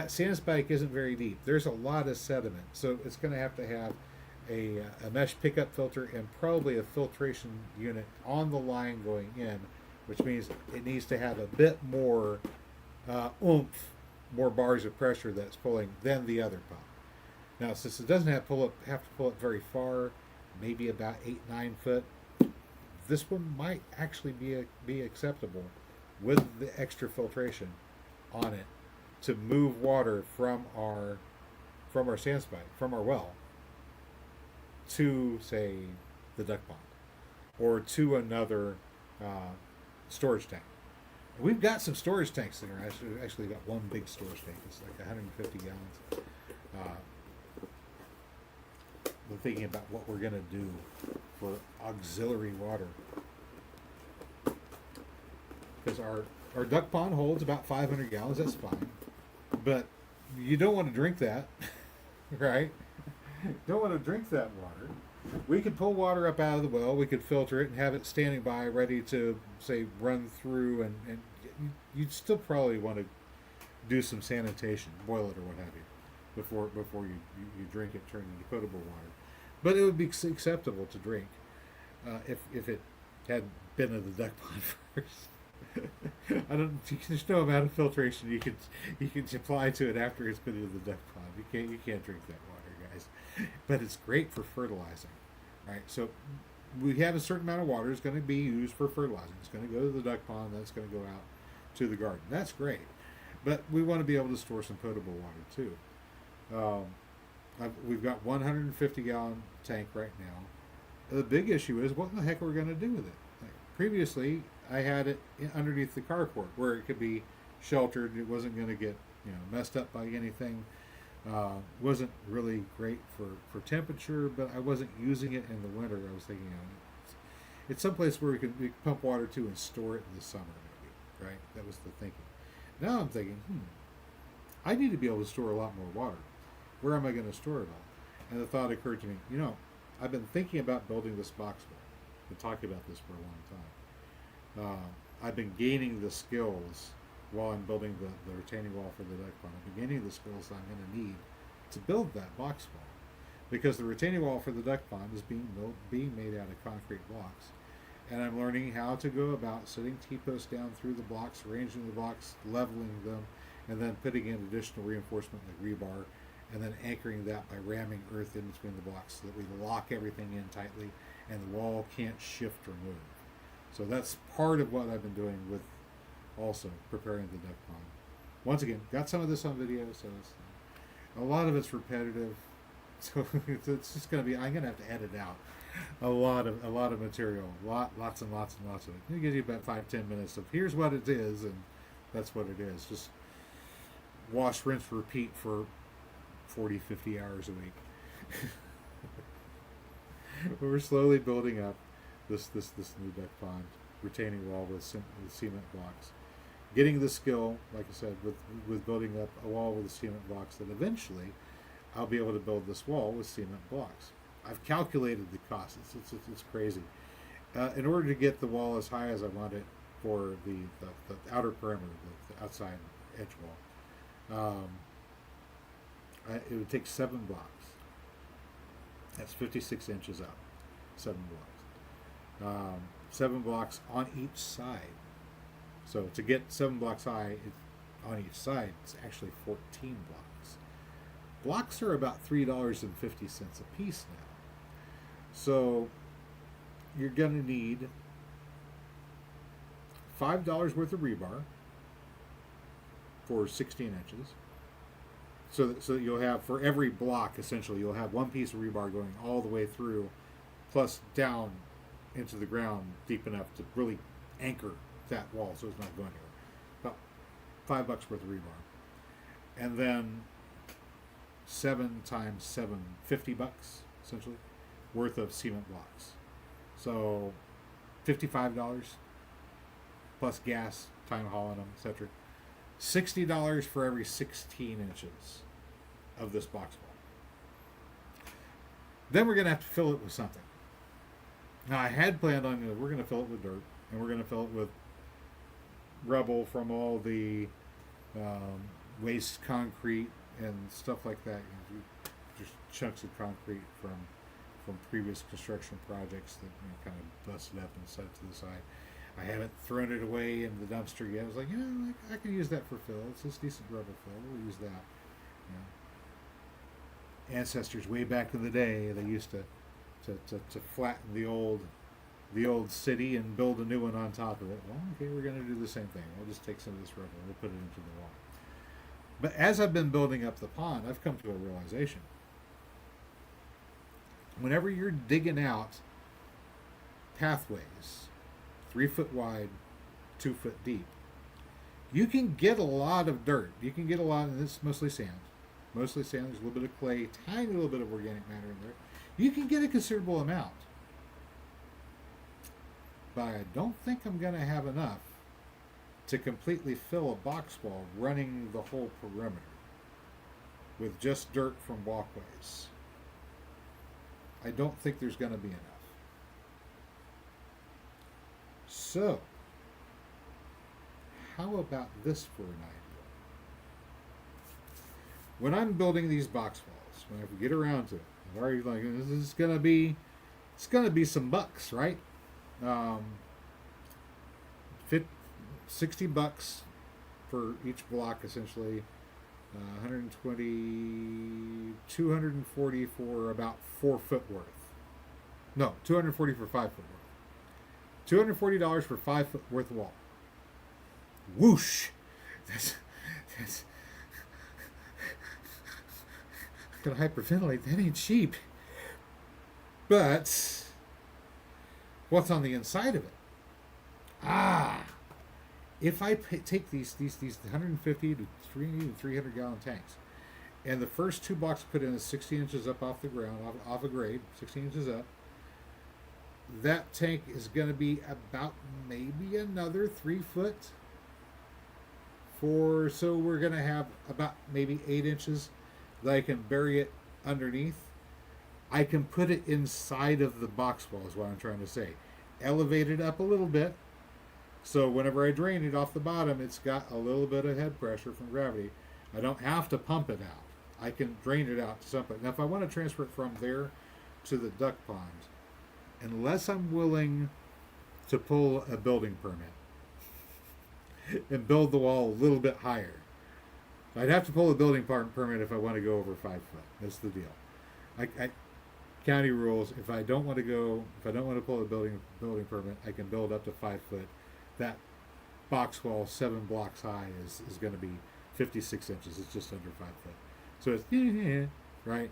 [SPEAKER 1] sand spike isn't very deep. There's a lot of sediment, so it's going to have a mesh pickup filter and probably a filtration unit on the line going in, which means it needs to have a bit more oomph, more bars of pressure that's pulling than the other pump. Now, since it doesn't have to pull it very far, maybe about 8-9 foot, this one might actually be acceptable with the extra filtration on it to move water from our sand spike, from our well, to say the duck pond or to another storage tank. And we've got some storage tanks there. Actually got one big storage tank. It's like 150 gallons. We're thinking about what we're going to do for auxiliary water, because our duck pond holds about 500 gallons. That's fine, but you don't want to drink that, right? Don't want to drink that water. We could pull water up out of the well. We could filter it and have it standing by, ready to say run through, and you'd still probably want to do some sanitation, boil it or what have you, before you drink it, turn it into potable water. But it would be acceptable to drink if it had been in the duck pond first. There's no amount of filtration you can apply to it after it's been in the duck pond. You can't drink that water, guys. But it's great for fertilizing, right? So we have a certain amount of water is going to be used for fertilizing. It's going to go to the duck pond. That's going to go out to the garden. That's great. But we want to be able to store some potable water too. We've got 150 gallon tank right now. The big issue is what the heck are we going to do with it? Previously, I had it underneath the carport where it could be sheltered. It wasn't going to get messed up by anything. Wasn't really great for temperature, but I wasn't using it in the winter. I was thinking it's someplace where we can pump water to and store it in the summer, maybe, right? That was the thinking. Now I'm thinking, I need to be able to store a lot more water. Where am I going to store it all? And the thought occurred to me, I've been thinking about building this box wall. I've been talking about this for a long time. I've been gaining the skills while I'm building the retaining wall for the duck pond. I've been gaining the skills that I'm going to need to build that box wall. Because the retaining wall for the duck pond is being made out of concrete blocks. And I'm learning how to go about setting T-posts down through the blocks, arranging the blocks, leveling them, and then putting in additional reinforcement like rebar, and then anchoring that by ramming earth in between the blocks so that we lock everything in tightly and the wall can't shift or move. So that's part of what I've been doing with also preparing the duck pond. Once again, got some of this on video, so a lot of it's repetitive. So it's just going to be, I'm going to have to edit out a lot of material, lots and lots of it. It gives you about 5-10 minutes of here's what it is, and that's what it is. Just wash, rinse, repeat for 40-50 hours a week. We're slowly building up this new duck pond retaining wall with cement blocks, getting the skill, like I said, with building up a wall with the cement blocks, that eventually I'll be able to build this wall with cement blocks. I've calculated the cost. It's crazy. In order to get the wall as high as I want it for the outer perimeter, the outside edge wall, it would take 7 blocks. That's 56 inches up. 7 blocks. 7 blocks on each side. So to get 7 blocks high on each side, it's actually 14 blocks. Blocks are about $3.50 a piece now. So you're going to need $5 worth of rebar for 16 inches. So you'll have, for every block, essentially, you'll have one piece of rebar going all the way through, plus down into the ground deep enough to really anchor that wall so it's not going anywhere. About $5 worth of rebar. And then 7 times 7, $50 essentially worth of cement blocks. So $55 plus gas, time hauling them, etc. $60 for every 16 inches of this box wall. Then we're going to have to fill it with something. Now I had planned on, we're going to fill it with dirt, and we're going to fill it with rubble from all the waste concrete and stuff like that. Just chunks of concrete from previous construction projects that kind of busted up and set to the side. I haven't thrown it away in the dumpster yet. I was like, I can use that for fill. It's just decent rubber fill. We'll use that. Ancestors way back in the day, they used to flatten the old city and build a new one on top of it. Well, okay, we're going to do the same thing. We'll just take some of this rubber and we'll put it into the wall. But as I've been building up the pond, I've come to a realization. Whenever you're digging out pathways 3 foot wide, 2 foot deep, you can get a lot of dirt. You can get a lot, and it's mostly sand. Mostly sand. There's a little bit of clay, tiny little bit of organic matter in there. You can get a considerable amount. But I don't think I'm going to have enough to completely fill a box wall running the whole perimeter with just dirt from walkways. I don't think there's going to be enough. So, how about this for an idea? When I'm building these box walls, when I get around to it, I'm already like, this is going to be, it's going to be some bucks, right? $60 for each block, essentially. 120, 240 for about 4 foot worth. No, 240 for 5 foot worth. $240 for 5 foot worth of wall. Whoosh! That's I'm gonna hyperventilate. That ain't cheap. But what's on the inside of it? If I take these 150 to 300 gallon tanks, and the first 2 blocks put in is 16 inches up off the ground, off a grade, 16 inches up, that tank is going to be about maybe another 3 foot, So we're going to have about maybe 8 inches that I can bury it underneath. I can put it inside of the box wall is what I'm trying to say. Elevate it up a little bit. So whenever I drain it off the bottom, it's got a little bit of head pressure from gravity. I don't have to pump it out. I can drain it out to some point. Now if I want to transfer it from there to the duck pond, unless I'm willing to pull a building permit and build the wall a little bit higher, I'd have to pull a building permit if I want to go over 5 foot. That's the deal. County rules. If I don't want to pull a building permit, I can build up to 5 foot. That box wall, 7 blocks high, is going to be 56 inches. It's just under 5 foot. So it's right.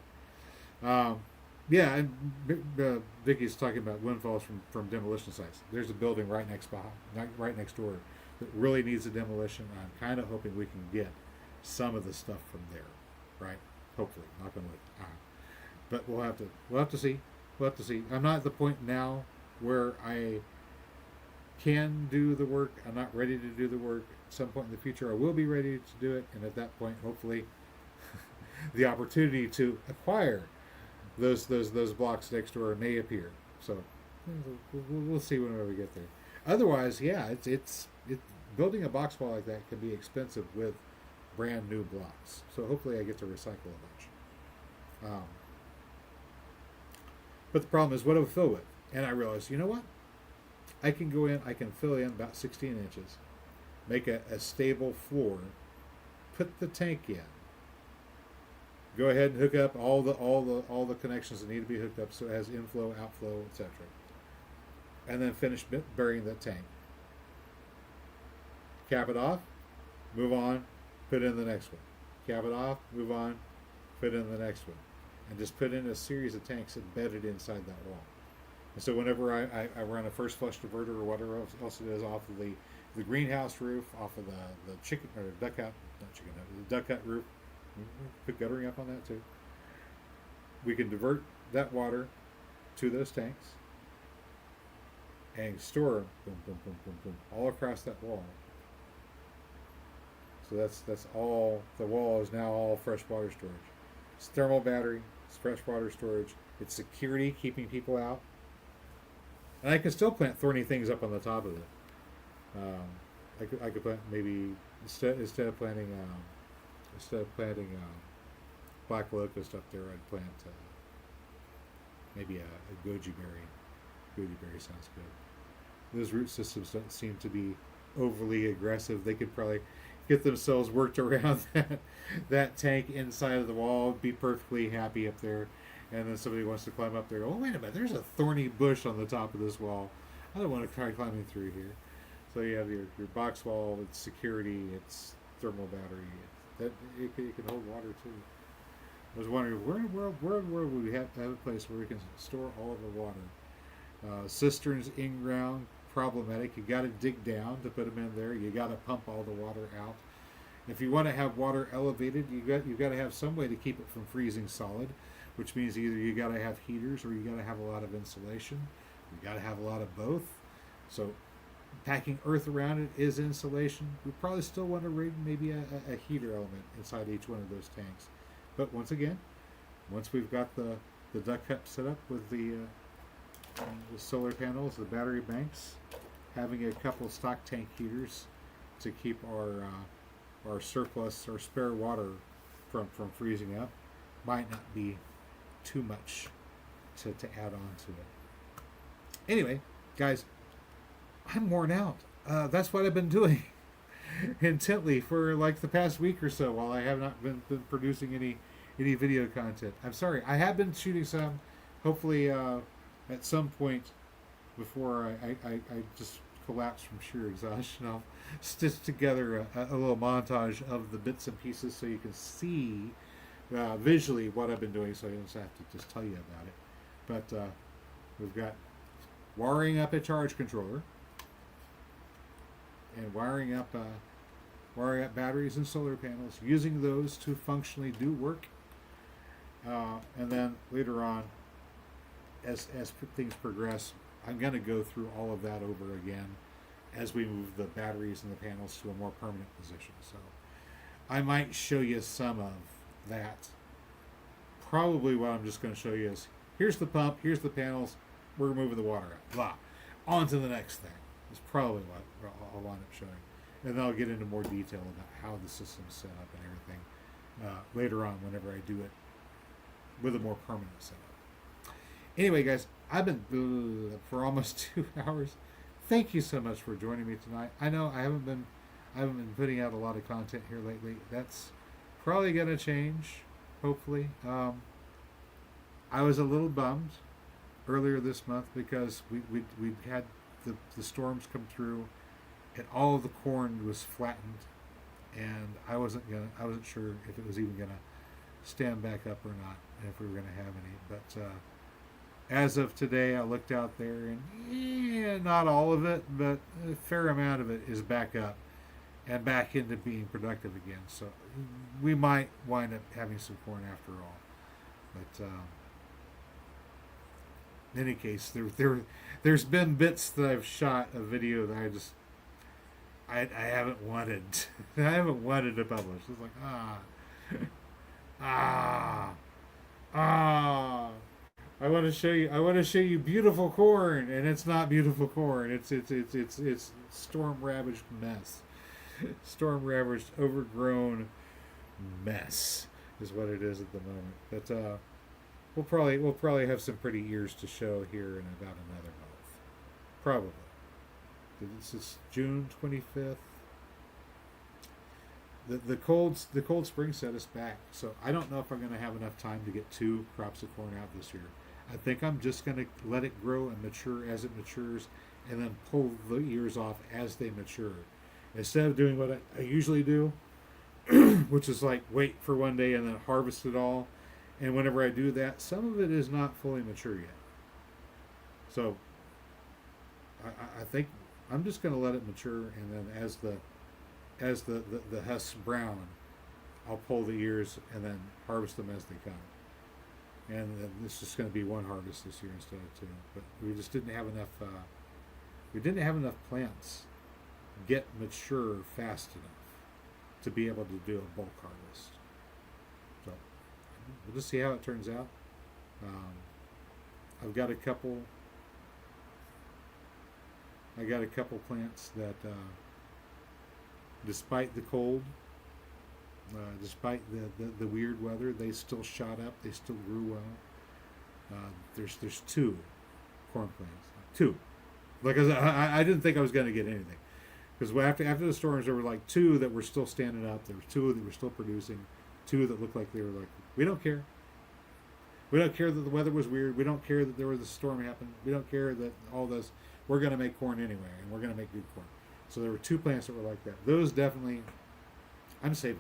[SPEAKER 1] Yeah, and Vicky's talking about windfalls from demolition sites. There's a building right next door that really needs a demolition. I'm kind of hoping we can get some of the stuff from there, right? Hopefully, knock on wood. But we'll have to see. We'll have to see. I'm not at the point now where I can do the work. I'm not ready to do the work. At some point in the future, I will be ready to do it, and at that point, hopefully, the opportunity to acquire those blocks next door may appear. So we'll see whenever we get there. Otherwise, yeah, it's building a box wall like that can be expensive with brand new blocks. So hopefully, I get to recycle a bunch. But the problem is, what do I fill with? And I realized, you know what? I can go in, I can fill in about 16 inches, make a stable floor, put the tank in, go ahead and hook up all the connections that need to be hooked up so it has inflow, outflow, etc. And then finish burying that tank. Cap it off, move on, put in the next one. Cap it off, move on, put in the next one. And just put in a series of tanks embedded inside that wall. And so whenever I run a first flush diverter or whatever else it is off of the greenhouse roof, off of the chicken or duck hut, not chicken hut, the duck hut roof, put guttering up on that too. We can divert that water to those tanks and store them, boom, boom, boom, boom, boom, all across that wall. So that's all. The wall is now all freshwater storage. It's thermal battery. It's freshwater storage. It's security, keeping people out. And I can still plant thorny things up on the top of it. I could plant maybe instead of planting black locust up there, I'd plant maybe a goji berry. Goji berry sounds good. Those root systems don't seem to be overly aggressive. They could probably get themselves worked around that tank inside of the wall, be perfectly happy up there, and then somebody wants to climb up there. Oh, wait a minute, there's a thorny bush on the top of this wall. I don't want to try climbing through here. So you have your box wall, it's security, it's thermal battery. It can hold water too. I was wondering where would we have a place where we can store all of the water? Cisterns in ground, problematic. You got to dig down to put them in there. You got to pump all the water out. If you want to have water elevated, you got to have some way to keep it from freezing solid, which means either you got to have heaters or you got to have a lot of insulation. You got to have a lot of both. So packing earth around it is insulation. We probably still want to rig maybe a heater element inside each one of those tanks. But once again, once we've got the duct hut set up with the solar panels, the battery banks, having a couple stock tank heaters to keep our surplus or spare water from freezing up might not be too much to add on to it. Anyway, guys, I'm worn out. That's what I've been doing intently for like the past week or so while I have not been producing any video content. I'm sorry. I have been shooting some. Hopefully at some point before I just collapse from sheer exhaustion, I'll stitch together a little montage of the bits and pieces so you can see visually what I've been doing, so I don't have to just tell you about it. But we've got wiring up a charge controller and wiring up batteries and solar panels, using those to functionally do work. And then later on, as things progress, I'm going to go through all of that over again as we move the batteries and the panels to a more permanent position. So I might show you some of that. Probably what I'm just going to show you is, here's the pump, here's the panels, we're moving the water out. Blah. On to the next thing. Is probably what I'll wind up showing. And then I'll get into more detail about how the system's set up and everything later on whenever I do it with a more permanent setup. Anyway, guys, I've been for almost 2 hours. Thank you so much for joining me tonight. I know I haven't been putting out a lot of content here lately. That's probably going to change, hopefully. I was a little bummed earlier this month because we had the storms come through and all of the corn was flattened, and I wasn't sure if it was even gonna stand back up or not, and if we were gonna have any. But as of today, I looked out there, and not all of it, but a fair amount of it is back up and back into being productive again. So we might wind up having some corn after all. But in any case, there's been bits that I've shot a video that I haven't wanted I haven't wanted to publish. It's like I want to show you beautiful corn, and it's not beautiful corn. It's storm ravaged mess. Storm ravaged, overgrown mess is what it is at the moment. But we'll probably have some pretty ears to show here in about another month, probably. This is June 25th. The cold spring set us back, so I don't know if I'm going to have enough time to get 2 crops of corn out this year. I think I'm just going to let it grow and mature as it matures, and then pull the ears off as they mature, instead of doing what I usually do, which is like wait for one day and then harvest it all. And whenever I do that, some of it is not fully mature yet. So I think I'm just going to let it mature, and then as the husks brown, I'll pull the ears and then harvest them as they come. And then it's just going to be one harvest this year instead of 2. But we just didn't have enough. We didn't have enough plants get mature fast enough to be able to do a bulk harvest. So we'll just see how it turns out. I've got a couple. I got a couple plants that, despite the cold, despite the weird weather, they still shot up. They still grew well. There's 2 corn plants. 2. Like I didn't think I was going to get anything, because after the storms, there were like 2 that were still standing up. There were 2 that were still producing. 2 that looked like they were like, we don't care. We don't care that the weather was weird. We don't care that there was a storm happened. We don't care that all this. We're going to make corn anyway, and we're going to make good corn. So there were 2 plants that were like that. Those definitely, I'm saving.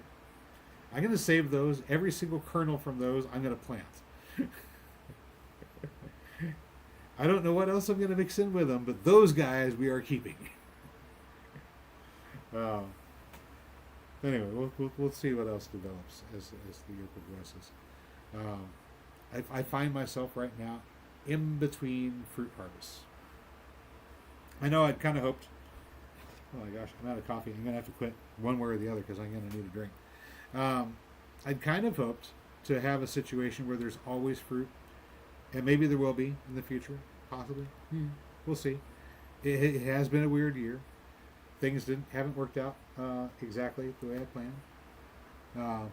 [SPEAKER 1] I'm going to save those. Every single kernel from those, I'm going to plant. I don't know what else I'm going to mix in with them, but those guys we are keeping. Anyway, we'll see what else develops as the year progresses. I find myself right now in between fruit harvests. I know I'd kind of hoped, oh my gosh, I'm out of coffee. I'm going to have to quit one way or the other because I'm going to need a drink. I'd kind of hoped to have a situation where there's always fruit, and maybe there will be in the future, possibly. We'll see. It has been a weird year. Things haven't worked out exactly the way I planned.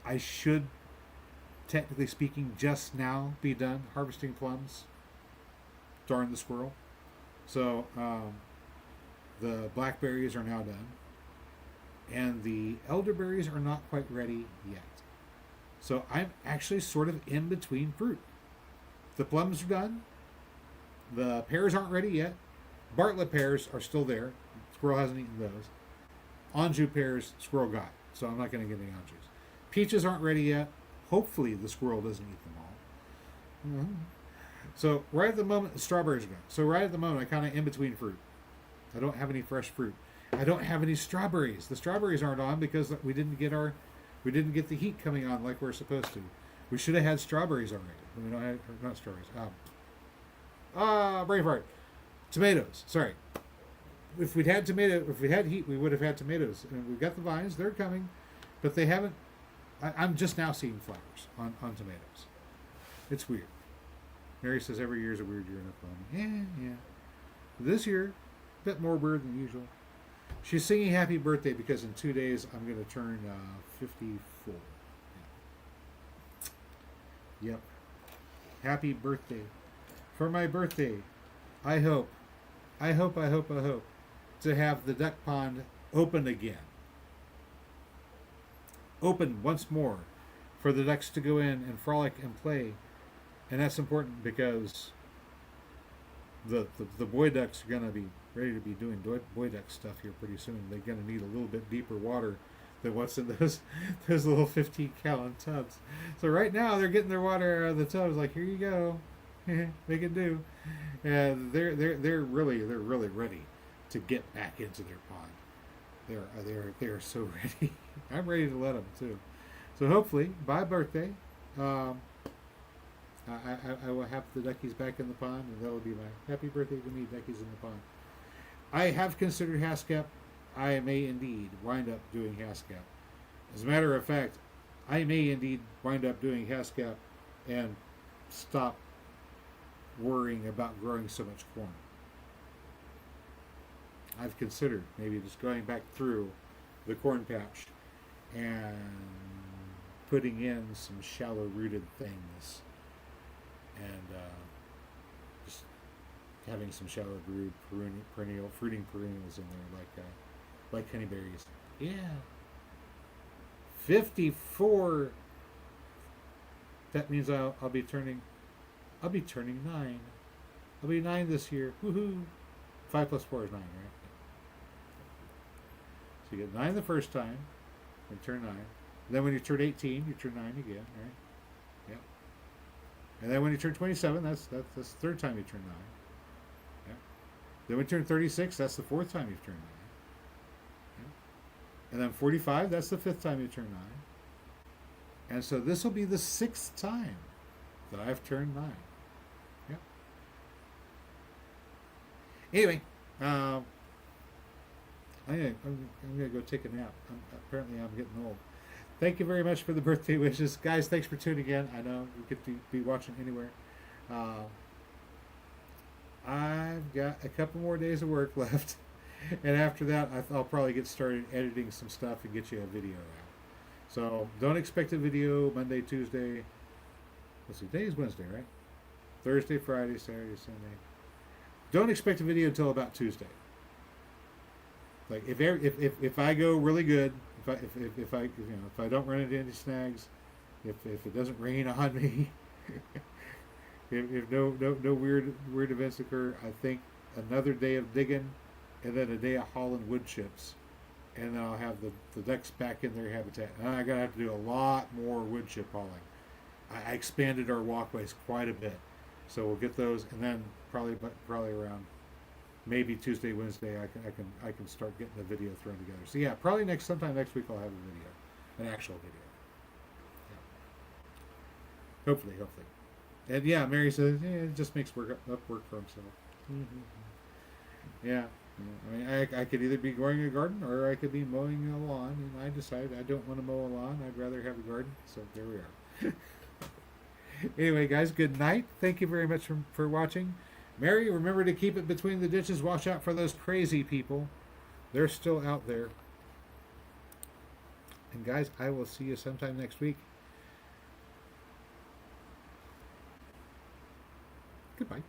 [SPEAKER 1] I should, technically speaking, just now be done harvesting plums. Darn the squirrel. So the blackberries are now done, and the elderberries are not quite ready yet. So I'm actually sort of in between fruit. The plums are done. The pears aren't ready yet. Bartlett pears are still there. Squirrel hasn't eaten those. Anjou pears, squirrel got. So I'm not going to get any Anjous. Peaches aren't ready yet. Hopefully the squirrel doesn't eat them all. Mm-hmm. So right at the moment, the strawberries are gone. So right at the moment, I kind of in between fruit. I don't have any fresh fruit. I don't have any strawberries. The strawberries aren't on because we didn't get the heat coming on like we're supposed to. We should have had strawberries already. We don't have, not strawberries. Brain fart. Tomatoes. Sorry. If we'd had heat, we would have had tomatoes. And we've got the vines; they're coming, but they haven't. I'm just now seeing flowers on tomatoes. It's weird. Mary says every year is a weird year in Oklahoma. Yeah. This year, a bit more weird than usual. She's singing happy birthday because in 2 days I'm going to turn 54. Yeah. Yep. Happy birthday. For my birthday, I hope to have the duck pond open again. Open once more for the ducks to go in and frolic and play. And that's important because the boy ducks are going to be ready to be doing boy duck stuff here pretty soon. They're going to need a little bit deeper water than what's in those little 15-gallon tubs. So right now they're getting their water out of the tubs. Like, here you go, they can do. And they're really ready to get back into their pond. They're so ready. I'm ready to let them too. So hopefully by birthday, I will have the duckies back in the pond, and that will be my happy birthday to me, duckies in the pond. I have considered HASCAP. I may indeed wind up doing HASCAP. As a matter of fact, I may indeed wind up doing HASCAP and stop worrying about growing so much corn. I've considered maybe just going back through the corn patch and putting in some shallow rooted things and just having some shallow rooted fruiting perennials in there like honeyberries. Yeah. 54. That means I'll be turning 9. I'll be 9 this year. Woohoo. 5 plus 4 is 9, right? So you get 9 the first time, and turn 9. Then when you turn 18, you turn 9 again, right? Yep. And then when you turn 27, that's the third time you turn 9. Yep. Then when you turn 36, that's the fourth time you've turned 9. Yep. And then 45, that's the fifth time you turn 9. And so this will be the 6th time that I've turned 9. Yep. Anyway, I'm gonna go take a nap. Apparently I'm getting old. Thank you very much for the birthday wishes, guys. Thanks for tuning in. I know you get to be watching anywhere. I've got a couple more days of work left, and after that I'll probably get started editing some stuff and get you a video out. So don't expect a video Monday, Tuesday. Let's see, today is Wednesday, right? Thursday, Friday, Saturday, Sunday. Don't expect a video until about Tuesday. Like if I go really good, if I don't run into any snags, if it doesn't rain on me, if no weird events occur, I think another day of digging, and then a day of hauling wood chips, and then I'll have the ducks back in their habitat. And I'm gonna have to do a lot more wood chip hauling. I expanded our walkways quite a bit, so we'll get those, and then probably around maybe Tuesday, Wednesday, I can start getting the video thrown together. So yeah, probably sometime next week I'll have a video, an actual video. Yeah. Hopefully. And yeah, Mary says, it just makes work for himself. Mm-hmm. Yeah. I mean, I could either be growing a garden or I could be mowing a lawn, and I decided I don't want to mow a lawn. I'd rather have a garden. So there we are. Anyway, guys, good night. Thank you very much for watching. Mary, remember to keep it between the ditches. Watch out for those crazy people. They're still out there. And guys, I will see you sometime next week. Goodbye.